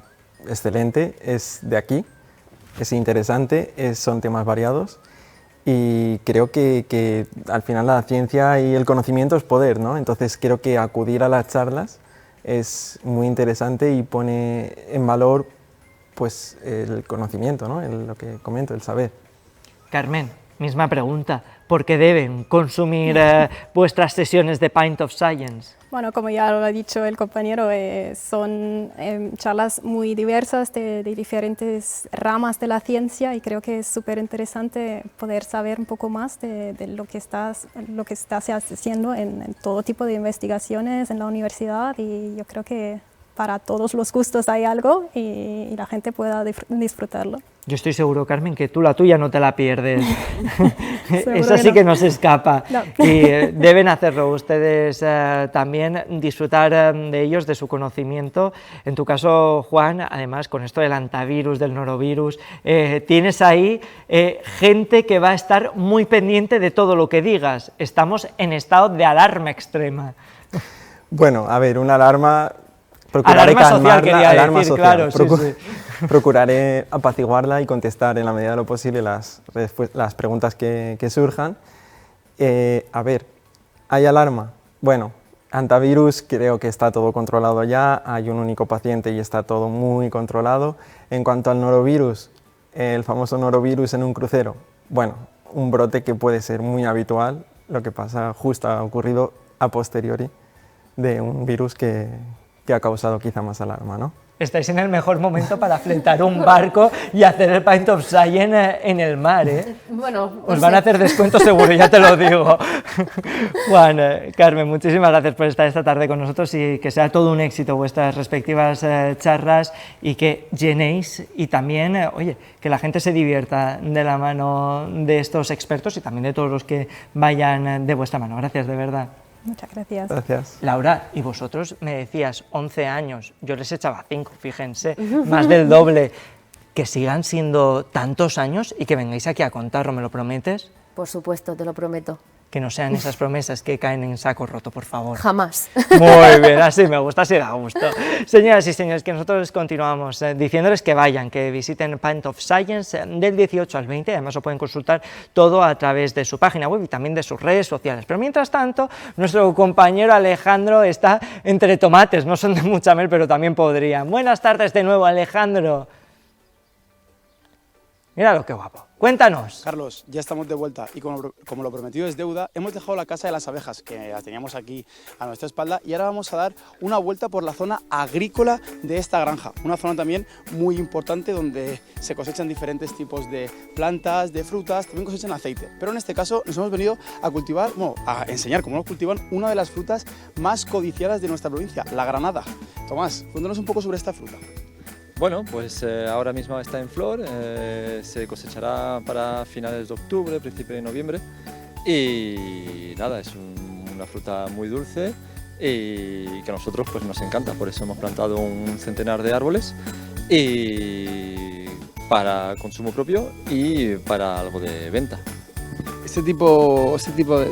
excelente, es de aquí, es interesante, son temas variados y creo que al final la ciencia y el conocimiento es poder, ¿no? Entonces creo que acudir a las charlas es muy interesante y pone en valor pues el conocimiento, ¿no? Lo que comento, el saber. Carmen, misma pregunta. ¿Por qué deben consumir vuestras sesiones de Pint of Science? Bueno, como ya lo ha dicho el compañero, son charlas muy diversas de diferentes ramas de la ciencia, y creo que es súper interesante poder saber un poco más de lo que estás haciendo en todo tipo de investigaciones en la universidad, y yo creo que para todos los gustos hay algo y la gente pueda disfrutarlo. Yo estoy seguro, Carmen, que tú la tuya no te la pierdes. Esa sí no. que no se escapa. No. Y deben hacerlo ustedes también, disfrutar de ellos, de su conocimiento. En tu caso, Juan, además, con esto del antivirus, del norovirus, tienes ahí gente que va a estar muy pendiente de todo lo que digas. Estamos en estado de alarma extrema. Bueno, a ver, una alarma... Procuraré Alarma social, calmarla, quería alarma decir, social. claro, sí. Procuraré apaciguarla y contestar en la medida de lo posible las preguntas que surjan. A ver, ¿hay alarma? Bueno, antivirus creo que está todo controlado ya, hay un único paciente y está todo muy controlado. En cuanto al norovirus, el famoso norovirus en un crucero, bueno, un brote que puede ser muy habitual, lo que pasa justo ha ocurrido a posteriori de un virus que ha causado quizá más alarma, ¿no? Estáis en el mejor momento para fletar un barco y hacer el Pint of Science en el mar, ¿eh? Bueno, os van a hacer descuento seguro, ya te lo digo. Juan, Carmen, muchísimas gracias por estar esta tarde con nosotros, y que sea todo un éxito vuestras respectivas charlas, y que llenéis, y también, oye, que la gente se divierta de la mano de estos expertos y también de todos los que vayan de vuestra mano. Gracias, de verdad. Muchas gracias. Gracias. Laura, y vosotros me decías 11 años, yo les echaba 5, fíjense, más del doble. Que sigan siendo tantos años y que vengáis aquí a contarlo, ¿me lo prometes? Por supuesto, te lo prometo. Que no sean esas promesas que caen en saco roto, por favor. Jamás. Muy bien, así me gusta, así da gusto. Señoras y señores, que nosotros continuamos diciéndoles que vayan, que visiten Pint of Science del 18 al 20, además lo pueden consultar todo a través de su página web y también de sus redes sociales. Pero mientras tanto, nuestro compañero Alejandro está entre tomates, no son de mucha mel, pero también podrían. Buenas tardes de nuevo, Alejandro. Míralo qué guapo. Cuéntanos. Carlos, ya estamos de vuelta y como lo prometido es deuda, hemos dejado la casa de las abejas, que la teníamos aquí a nuestra espalda, y ahora vamos a dar una vuelta por la zona agrícola de esta granja, una zona también muy importante donde se cosechan diferentes tipos de plantas, de frutas, también cosechan aceite, pero en este caso nos hemos venido a cultivar, bueno, a enseñar cómo lo cultivan una de las frutas más codiciadas de nuestra provincia, la granada. Tomás, cuéntanos un poco sobre esta fruta. Bueno, pues ahora mismo está en flor, se cosechará para finales de octubre, principio de noviembre, y nada, es una fruta muy dulce y que a nosotros pues nos encanta, por eso hemos plantado un centenar de árboles, y para consumo propio y para algo de venta. Este tipo,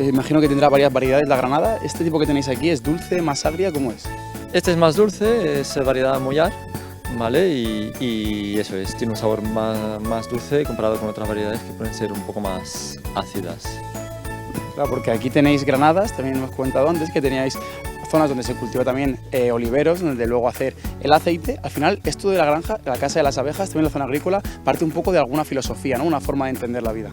imagino que tendrá varias variedades la granada. Este tipo que tenéis aquí es dulce, más agria, ¿cómo es? Este es más dulce, es variedad Mollar, ¿vale? Y eso es, tiene un sabor más dulce comparado con otras variedades que pueden ser un poco más ácidas. Claro, porque aquí tenéis granadas, también hemos comentado antes que teníais zonas donde se cultiva también oliveros, donde luego hacer el aceite. Al final, esto de la granja, la casa de las abejas, también la zona agrícola, parte un poco de alguna filosofía, ¿no? Una forma de entender la vida.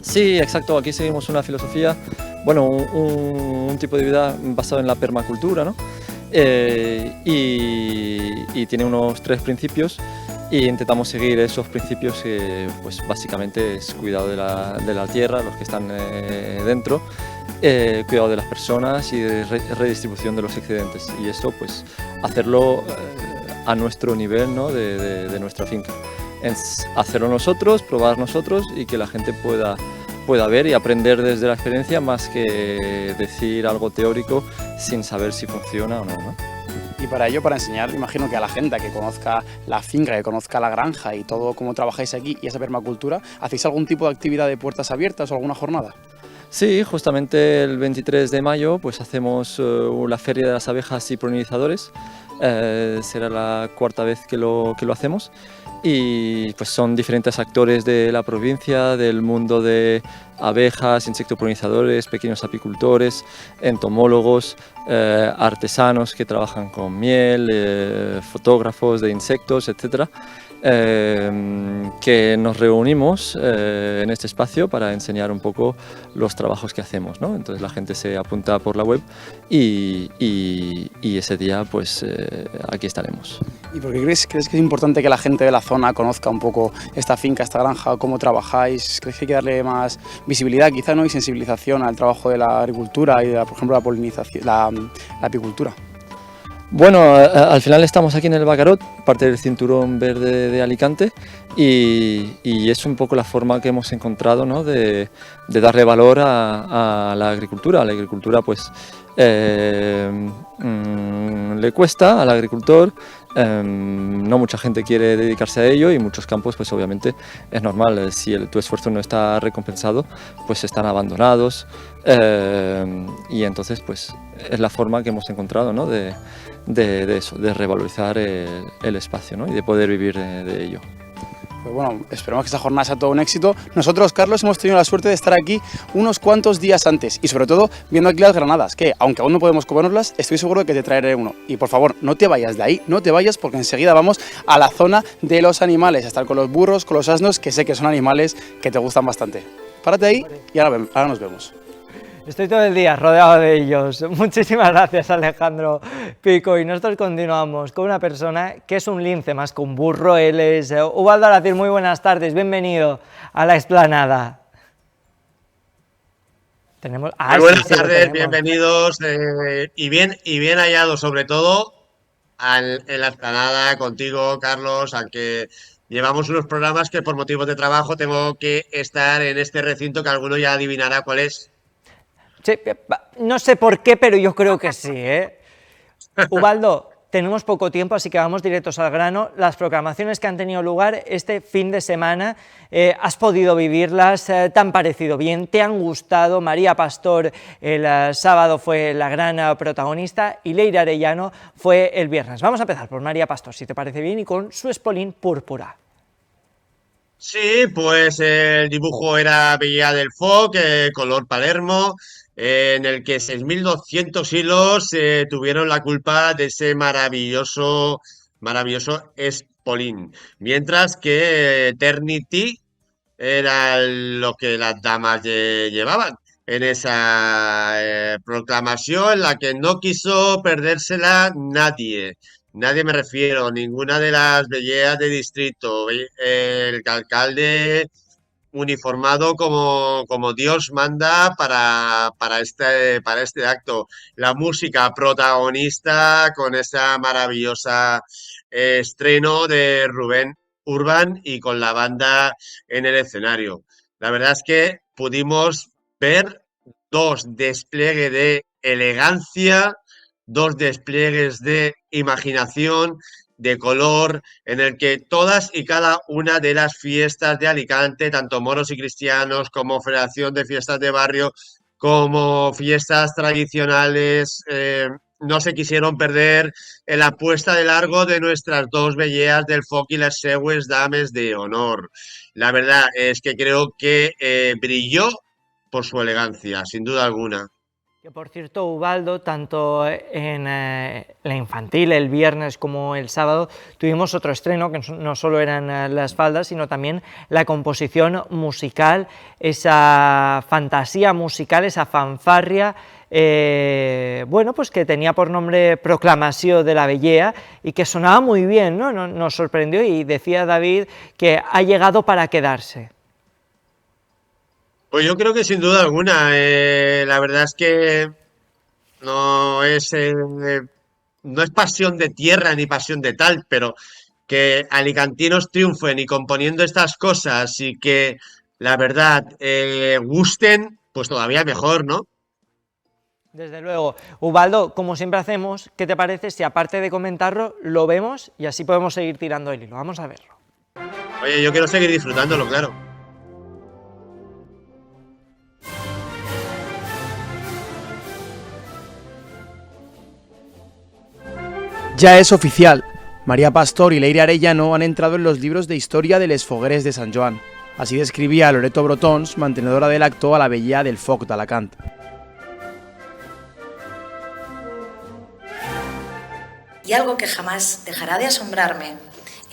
Sí, exacto, aquí seguimos una filosofía, bueno, un tipo de vida basado en la permacultura, ¿no? Y tiene unos 3 principios, y intentamos seguir esos principios que pues básicamente es cuidado de la tierra, los que están dentro, cuidado de las personas y redistribución de los excedentes, y esto pues hacerlo a nuestro nivel, ¿no? de nuestra finca. Es hacerlo nosotros, probar nosotros, y que la gente pueda ver y aprender desde la experiencia, más que decir algo teórico sin saber si funciona o no, ¿no? Y para ello, para enseñar, imagino que a la gente que conozca la finca, que conozca la granja y todo cómo trabajáis aquí y esa permacultura, ¿hacéis algún tipo de actividad de puertas abiertas o alguna jornada? Sí, justamente el 23 de mayo pues hacemos la Feria de las Abejas y Polinizadores. Será la 4ª vez que lo hacemos, y pues son diferentes actores de la provincia, del mundo de abejas, insectopolinizadores, pequeños apicultores, entomólogos, artesanos que trabajan con miel, fotógrafos de insectos, etc. que nos reunimos en este espacio para enseñar un poco los trabajos que hacemos, ¿no? Entonces la gente se apunta por la web y ese día pues aquí estaremos. ¿Y por qué crees que es importante que la gente de la zona conozca un poco esta finca, esta granja, cómo trabajáis? ¿Crees que hay que darle más visibilidad quizá, ¿no? Y sensibilización al trabajo de la agricultura y por ejemplo, la polinización, la apicultura? Bueno, al final estamos aquí en el Bacarot, parte del cinturón verde de Alicante, y es un poco la forma que hemos encontrado, ¿no? de darle valor a la agricultura. A la agricultura pues le cuesta al agricultor, no mucha gente quiere dedicarse a ello y muchos campos pues obviamente es normal, si tu esfuerzo no está recompensado pues están abandonados, y entonces pues es la forma que hemos encontrado, ¿no? de eso, de revalorizar el espacio, ¿no? Y de poder vivir de ello. Pues bueno, esperemos que esta jornada sea todo un éxito. Nosotros, Carlos, hemos tenido la suerte de estar aquí unos cuantos días antes y sobre todo viendo aquí las granadas, que aunque aún no podemos comérnoslas, estoy seguro de que te traeré uno. Y por favor, no te vayas de ahí, no te vayas, porque enseguida vamos a la zona de los animales, a estar con los burros, con los asnos, que sé que son animales que te gustan bastante. Párate ahí y ahora nos vemos. Estoy todo el día rodeado de ellos. Muchísimas gracias, Alejandro Pico. Y nosotros continuamos con una persona que es un lince más que un burro. Él es Ubaldo Aracil. Muy buenas tardes, bienvenido a la explanada. Muy buenas tardes, bienvenidos y bien hallados, sobre todo en la explanada contigo, Carlos, aunque llevamos unos programas que por motivos de trabajo tengo que estar en este recinto que alguno ya adivinará cuál es. Sí, no sé por qué, pero yo creo que sí, ¿eh? Ubaldo, tenemos poco tiempo, así que vamos directos al grano. Las proclamaciones que han tenido lugar este fin de semana, ¿has podido vivirlas? ¿Te han parecido bien? ¿Te han gustado? María Pastor el sábado fue la gran protagonista y Leire Arellano fue el viernes. Vamos a empezar por María Pastor, si te parece bien, y con su espolín púrpura. Sí, pues el dibujo era Villa del Foc, color Palermo, en el que 6.200 hilos tuvieron la culpa de ese maravilloso espolín. Mientras que Eternity era lo que las damas llevaban en esa proclamación, en la que no quiso perdérsela nadie. Nadie me refiero, ninguna de las velleas de distrito. El alcalde uniformado como Dios manda para este acto. La música protagonista con esa maravillosa estreno de Rubén Urban y con la banda en el escenario. La verdad es que pudimos ver dos despliegues de elegancia, dos despliegues de imaginación, de color, en el que todas y cada una de las fiestas de Alicante, tanto moros y cristianos como Federación de Fiestas de Barrio, como fiestas tradicionales, no se quisieron perder en la puesta de largo de nuestras dos velleas del Foc y las seues dames de honor. La verdad es que creo que brilló por su elegancia, sin duda alguna. Que por cierto, Ubaldo, tanto en la infantil el viernes como el sábado tuvimos otro estreno, que no solo eran las faldas, sino también la composición musical, esa fantasía musical, esa fanfarria, bueno, pues que tenía por nombre Proclamació de la Vellea y que sonaba muy bien, ¿no? Nos sorprendió y decía David que ha llegado para quedarse. Pues yo creo que sin duda alguna, la verdad es que no es pasión de tierra ni pasión de tal, pero que alicantinos triunfen y componiendo estas cosas y que la verdad gusten, pues todavía mejor, ¿no? Desde luego. Ubaldo, como siempre hacemos, ¿qué te parece si aparte de comentarlo, lo vemos y así podemos seguir tirando el hilo? Vamos a verlo. Oye, yo quiero seguir disfrutándolo, claro. Ya es oficial. María Pastor y Leire Arellano han entrado en los libros de historia de les Fogueres de Sant Joan. Así describía Loreto Brotons, mantenedora del acto a la vellea del Foc de Alacant. Y algo que jamás dejará de asombrarme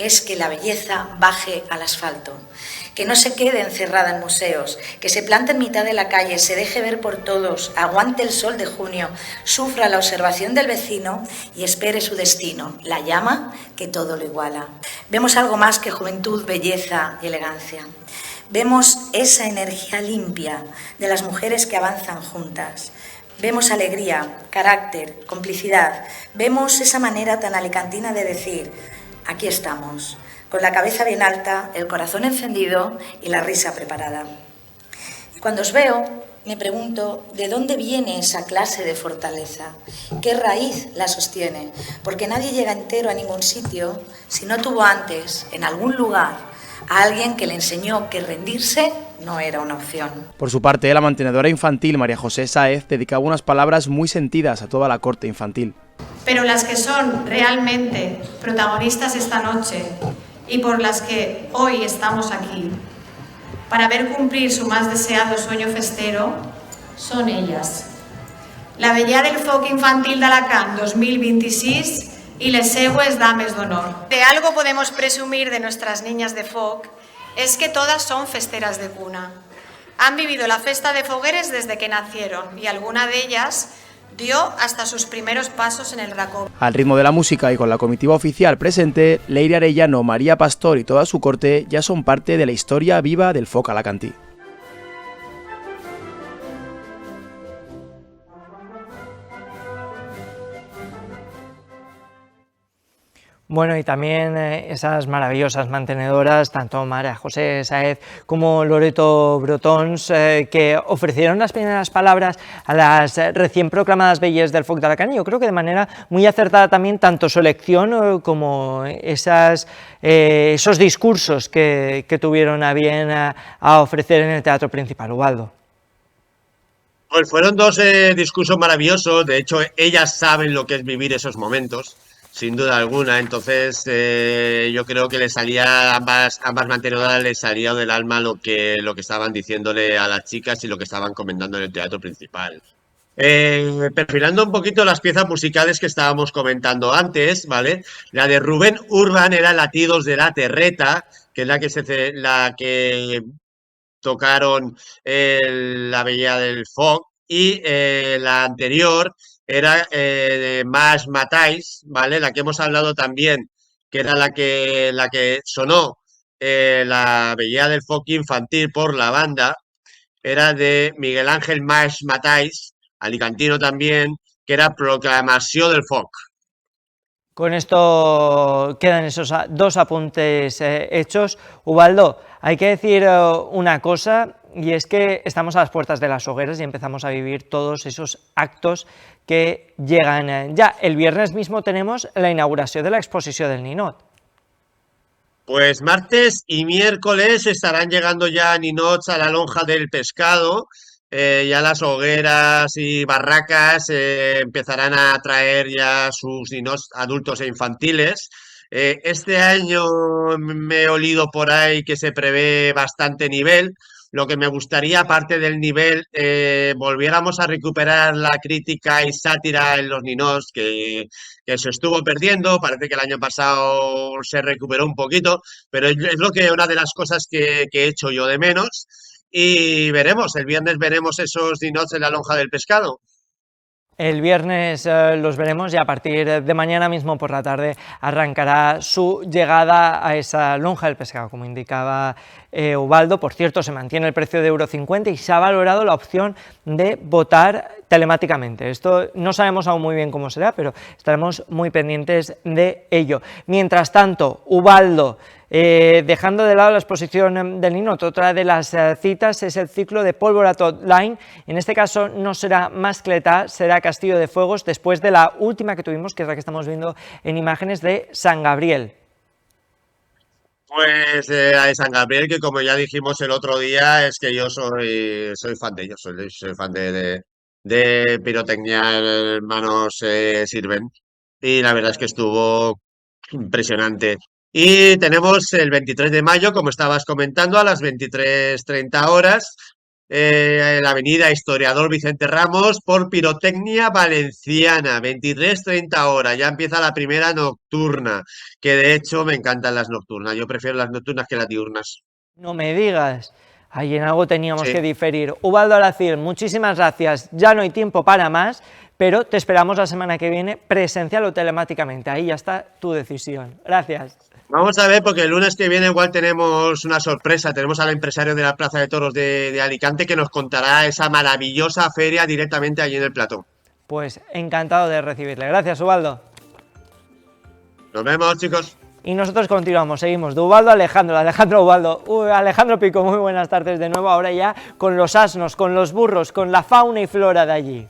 es que la belleza baje al asfalto, que no se quede encerrada en museos, que se plante en mitad de la calle, se deje ver por todos, aguante el sol de junio, sufra la observación del vecino y espere su destino, la llama que todo lo iguala. Vemos algo más que juventud, belleza y elegancia. Vemos esa energía limpia de las mujeres que avanzan juntas. Vemos alegría, carácter, complicidad. Vemos esa manera tan alicantina de decir, aquí estamos, con la cabeza bien alta, el corazón encendido y la risa preparada. Y cuando os veo, me pregunto, ¿de dónde viene esa clase de fortaleza? ¿Qué raíz la sostiene? Porque nadie llega entero a ningún sitio si no tuvo antes, en algún lugar, a alguien que le enseñó que rendirse no era una opción. Por su parte, la mantenedora infantil María José Sáez dedicaba unas palabras muy sentidas a toda la corte infantil. Pero las que son realmente protagonistas esta noche y por las que hoy estamos aquí, para ver cumplir su más deseado sueño festero, son ellas. La Vetllar del Foc Infantil d'Alacant 2026 y les seues dames d'honor. De algo podemos presumir de nuestras niñas de foc, es que todas son festeras de cuna. Han vivido la festa de fogueres desde que nacieron y alguna de ellas dio hasta sus primeros pasos en el racó. Al ritmo de la música y con la comitiva oficial presente, Leire Arellano, María Pastor y toda su corte ya son parte de la historia viva del foc alacantí. Bueno, y también esas maravillosas mantenedoras, tanto María José Sáez como Loreto Brotons, que ofrecieron las primeras palabras a las recién proclamadas Velles del Foc d'Alacant. Yo creo que de manera muy acertada también, tanto su elección como esos discursos que tuvieron a bien a ofrecer en el Teatro Principal. Ubaldo. Pues fueron dos discursos maravillosos. De hecho, ellas saben lo que es vivir esos momentos, sin duda alguna. Entonces yo creo que le salía ambas mantenedoras les salía del alma lo que estaban diciéndole a las chicas y lo que estaban comentando en el Teatro Principal. Perfilando un poquito las piezas musicales que estábamos comentando antes, ¿vale? La de Rubén Urban era Latidos de la Terreta, que es la que tocaron la Vetllar del Foc, y la anterior era de Mas Matais, ¿vale? La que hemos hablado también, que era la que sonó la Vetllar del Foc infantil por la banda, era de Miguel Ángel Mas Matais, alicantino también, que era Proclamació del Foc. Con esto quedan esos dos apuntes hechos. Ubaldo, hay que decir una cosa, y es que estamos a las puertas de las hogueras y empezamos a vivir todos esos actos que llegan ya. El viernes mismo tenemos la inauguración de la exposición del Ninot. Pues martes y miércoles estarán llegando ya ninots a la lonja del pescado. Ya las hogueras y barracas empezarán a traer ya sus ninots adultos e infantiles. Este año me he olido por ahí que se prevé bastante nivel. Lo que me gustaría, aparte del nivel, volviéramos a recuperar la crítica y sátira en los ninots que se estuvo perdiendo. Parece que el año pasado se recuperó un poquito, pero es una de las cosas que he hecho yo de menos. Y el viernes veremos esos ninots en la lonja del pescado. El viernes los veremos y a partir de mañana mismo por la tarde arrancará su llegada a esa lonja del pescado, como indicaba Ubaldo. Por cierto, se mantiene el precio de €50 y se ha valorado la opción de votar telemáticamente. Esto no sabemos aún muy bien cómo será, pero estaremos muy pendientes de ello. Mientras tanto, Ubaldo, dejando de lado la exposición del Ninot, otra de las citas es el ciclo de Pólvora Tot l'any. En este caso no será Mascletà, será Castillo de Fuegos, después de la última que tuvimos, que es la que estamos viendo en imágenes, de San Gabriel. Pues la de San Gabriel, que como ya dijimos el otro día, es que yo soy fan de ellos, soy fan de Pirotecnia Hermanos Sirven, y la verdad es que estuvo impresionante. Y tenemos el 23 de mayo, como estabas comentando, a las 23:30 horas, en la avenida Historiador Vicente Ramos por Pirotecnia Valenciana, 23:30 horas. Ya empieza la primera nocturna, que de hecho me encantan las nocturnas. Yo prefiero las nocturnas que las diurnas. No me digas. Ahí en algo teníamos Sí. que diferir. Ubaldo Aracil, muchísimas gracias. Ya no hay tiempo para más, pero te esperamos la semana que viene presencial o telemáticamente. Ahí ya está tu decisión. Gracias. Vamos a ver, porque el lunes que viene igual tenemos una sorpresa. Tenemos al empresario de la Plaza de Toros de Alicante que nos contará esa maravillosa feria directamente allí en el plató. Pues encantado de recibirle. Gracias, Ubaldo. Nos vemos, chicos. Y nosotros continuamos, seguimos de Ubaldo a Alejandro, Alejandro Ubaldo, Alejandro Pico, muy buenas tardes de nuevo, ahora ya con los asnos, con los burros, con la fauna y flora de allí.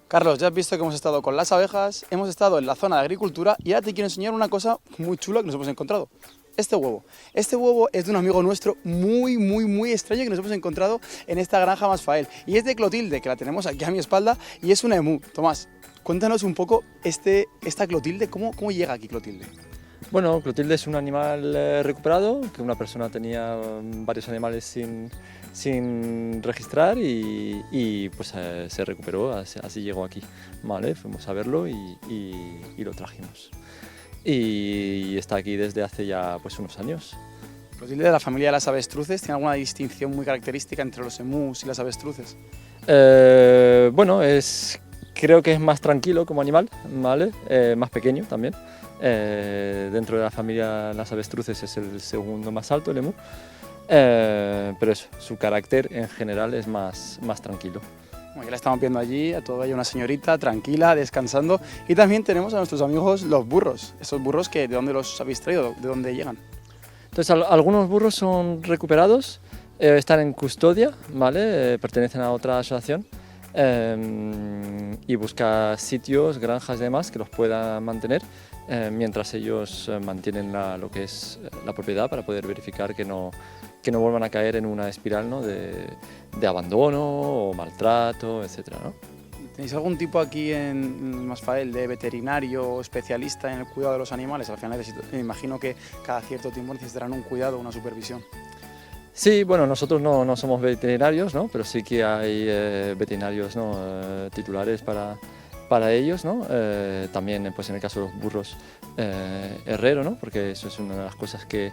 Carlos, ya has visto que hemos estado con las abejas, hemos estado en la zona de agricultura y ahora te quiero enseñar una cosa muy chula que nos hemos encontrado. Este huevo es de un amigo nuestro muy extraño que nos hemos encontrado en esta granja Masfael. Y es de Clotilde, que la tenemos aquí a mi espalda, y es una emú. Tomás, cuéntanos un poco esta Clotilde, ¿cómo llega aquí Clotilde? Bueno, Clotilde es un animal recuperado, que una persona tenía varios animales sin registrar y pues se recuperó, así llegó aquí. Vale, fuimos a verlo y lo trajimos. Y está aquí desde hace ya pues unos años. Clotilde, de la familia de las avestruces, ¿tiene alguna distinción muy característica entre los emús y las avestruces? Bueno, creo que es más tranquilo como animal, ¿vale? Más pequeño también. Dentro de la familia las avestruces es el segundo más alto, el emú. Pero eso, su carácter en general es más tranquilo. Bueno, ya la estamos viendo allí, a toda ella una señorita tranquila, descansando. Y también tenemos a nuestros amigos los burros. Esos burros, ¿de dónde los habéis traído? ¿De dónde llegan? Entonces, algunos burros son recuperados, están en custodia, ¿vale? Pertenecen a otra asociación y busca sitios, granjas y demás que los puedan mantener mientras ellos mantienen lo que es la propiedad para poder verificar que no vuelvan a caer en una espiral, ¿no? de abandono o maltrato, etcétera, ¿no? ¿Tenéis algún tipo aquí en Masfael de veterinario especialista en el cuidado de los animales? Al final me imagino que cada cierto tiempo necesitarán un cuidado, una supervisión. Sí, bueno, nosotros no somos veterinarios, ¿no? Pero sí que hay veterinarios, ¿no? Titulares para ellos, ¿no? También pues en el caso de los burros, herrero, ¿no? Porque eso es una de las cosas que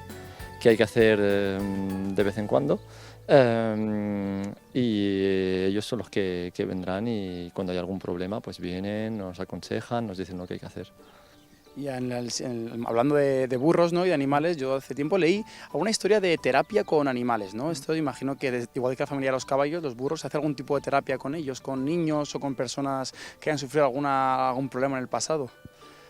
hay que hacer de vez en cuando. Y ellos son los que vendrán y cuando hay algún problema pues vienen, nos aconsejan, nos dicen lo que hay que hacer. Y hablando de burros, ¿no? Y de animales, yo hace tiempo leí alguna historia de terapia con animales, ¿no? Esto imagino que igual que la familia de los caballos, los burros, ¿se hace algún tipo de terapia con ellos, con niños o con personas que han sufrido algún problema en el pasado?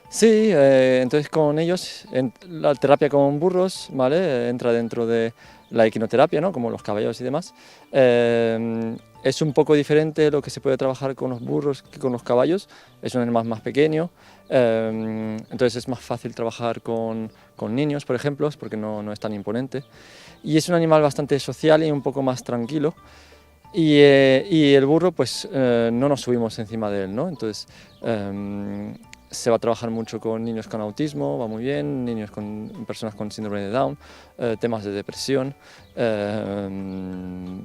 Sí, entonces con ellos la terapia con burros, ¿vale? Entra dentro de la equinoterapia, ¿no? Como los caballos y demás. Es un poco diferente lo que se puede trabajar con los burros que con los caballos. Es un animal más pequeño, entonces es más fácil trabajar con niños, por ejemplo, porque no es tan imponente. Y es un animal bastante social y un poco más tranquilo. Y el burro, pues no nos subimos encima de él, ¿no? Entonces se va a trabajar mucho con niños con autismo, va muy bien, personas con síndrome de Down, temas de depresión,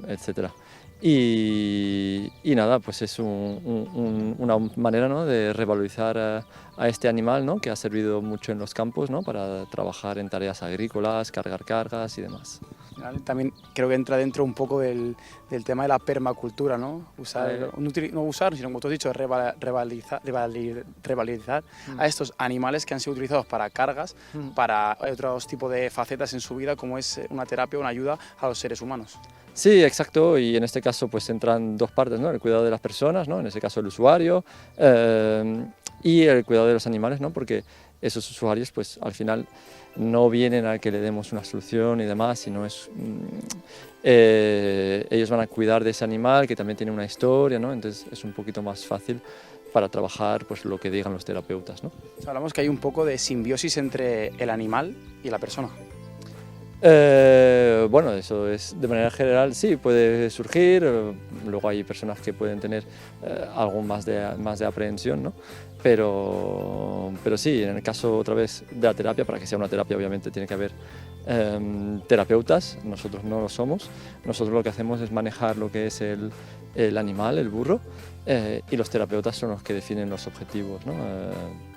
etcétera. Y nada, pues es una manera, ¿no? de revalorizar a este animal, ¿no? que ha servido mucho en los campos, ¿no? para trabajar en tareas agrícolas, cargar cargas y demás. También creo que entra dentro un poco del tema de la permacultura, ¿no? No usar, sino como tú has dicho, revalorizar a estos animales que han sido utilizados para cargas, para otros tipos de facetas en su vida, como es una terapia, una ayuda a los seres humanos. Sí, exacto, y en este caso pues entran dos partes, ¿no? El cuidado de las personas, ¿no? En ese caso el usuario, y el cuidado de los animales, ¿no? Porque esos usuarios pues al final no vienen a que le demos una solución y demás, sino ellos van a cuidar de ese animal que también tiene una historia, ¿no? Entonces es un poquito más fácil para trabajar pues lo que digan los terapeutas, ¿no? Hablamos que hay un poco de simbiosis entre el animal y la persona. Bueno, eso es de manera general, sí, puede surgir, luego hay personas que pueden tener algo más de aprehensión, ¿no? Pero sí, en el caso otra vez de la terapia, para que sea una terapia obviamente tiene que haber terapeutas, nosotros no lo somos. Nosotros lo que hacemos es manejar lo que es el animal, el burro, y los terapeutas son los que definen los objetivos, ¿no?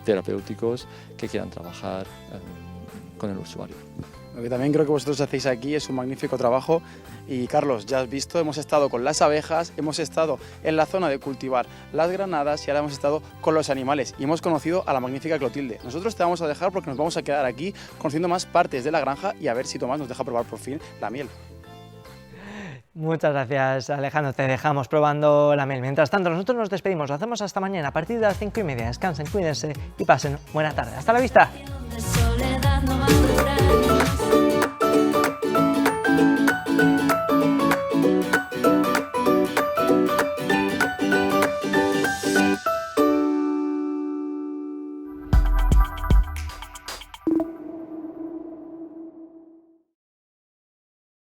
Terapéuticos que quieran trabajar con el usuario. Lo que también creo que vosotros hacéis aquí es un magnífico trabajo y Carlos, ya has visto, hemos estado con las abejas, hemos estado en la zona de cultivar las granadas y ahora hemos estado con los animales y hemos conocido a la magnífica Clotilde. Nosotros te vamos a dejar porque nos vamos a quedar aquí conociendo más partes de la granja y a ver si Tomás nos deja probar por fin la miel. Muchas gracias, Alejandro, te dejamos probando la miel. Mientras tanto, nosotros nos despedimos, lo hacemos hasta mañana a partir de las 5:30. Descansen, cuídense y pasen buena tarde. Hasta la vista. Soledad no va a durar.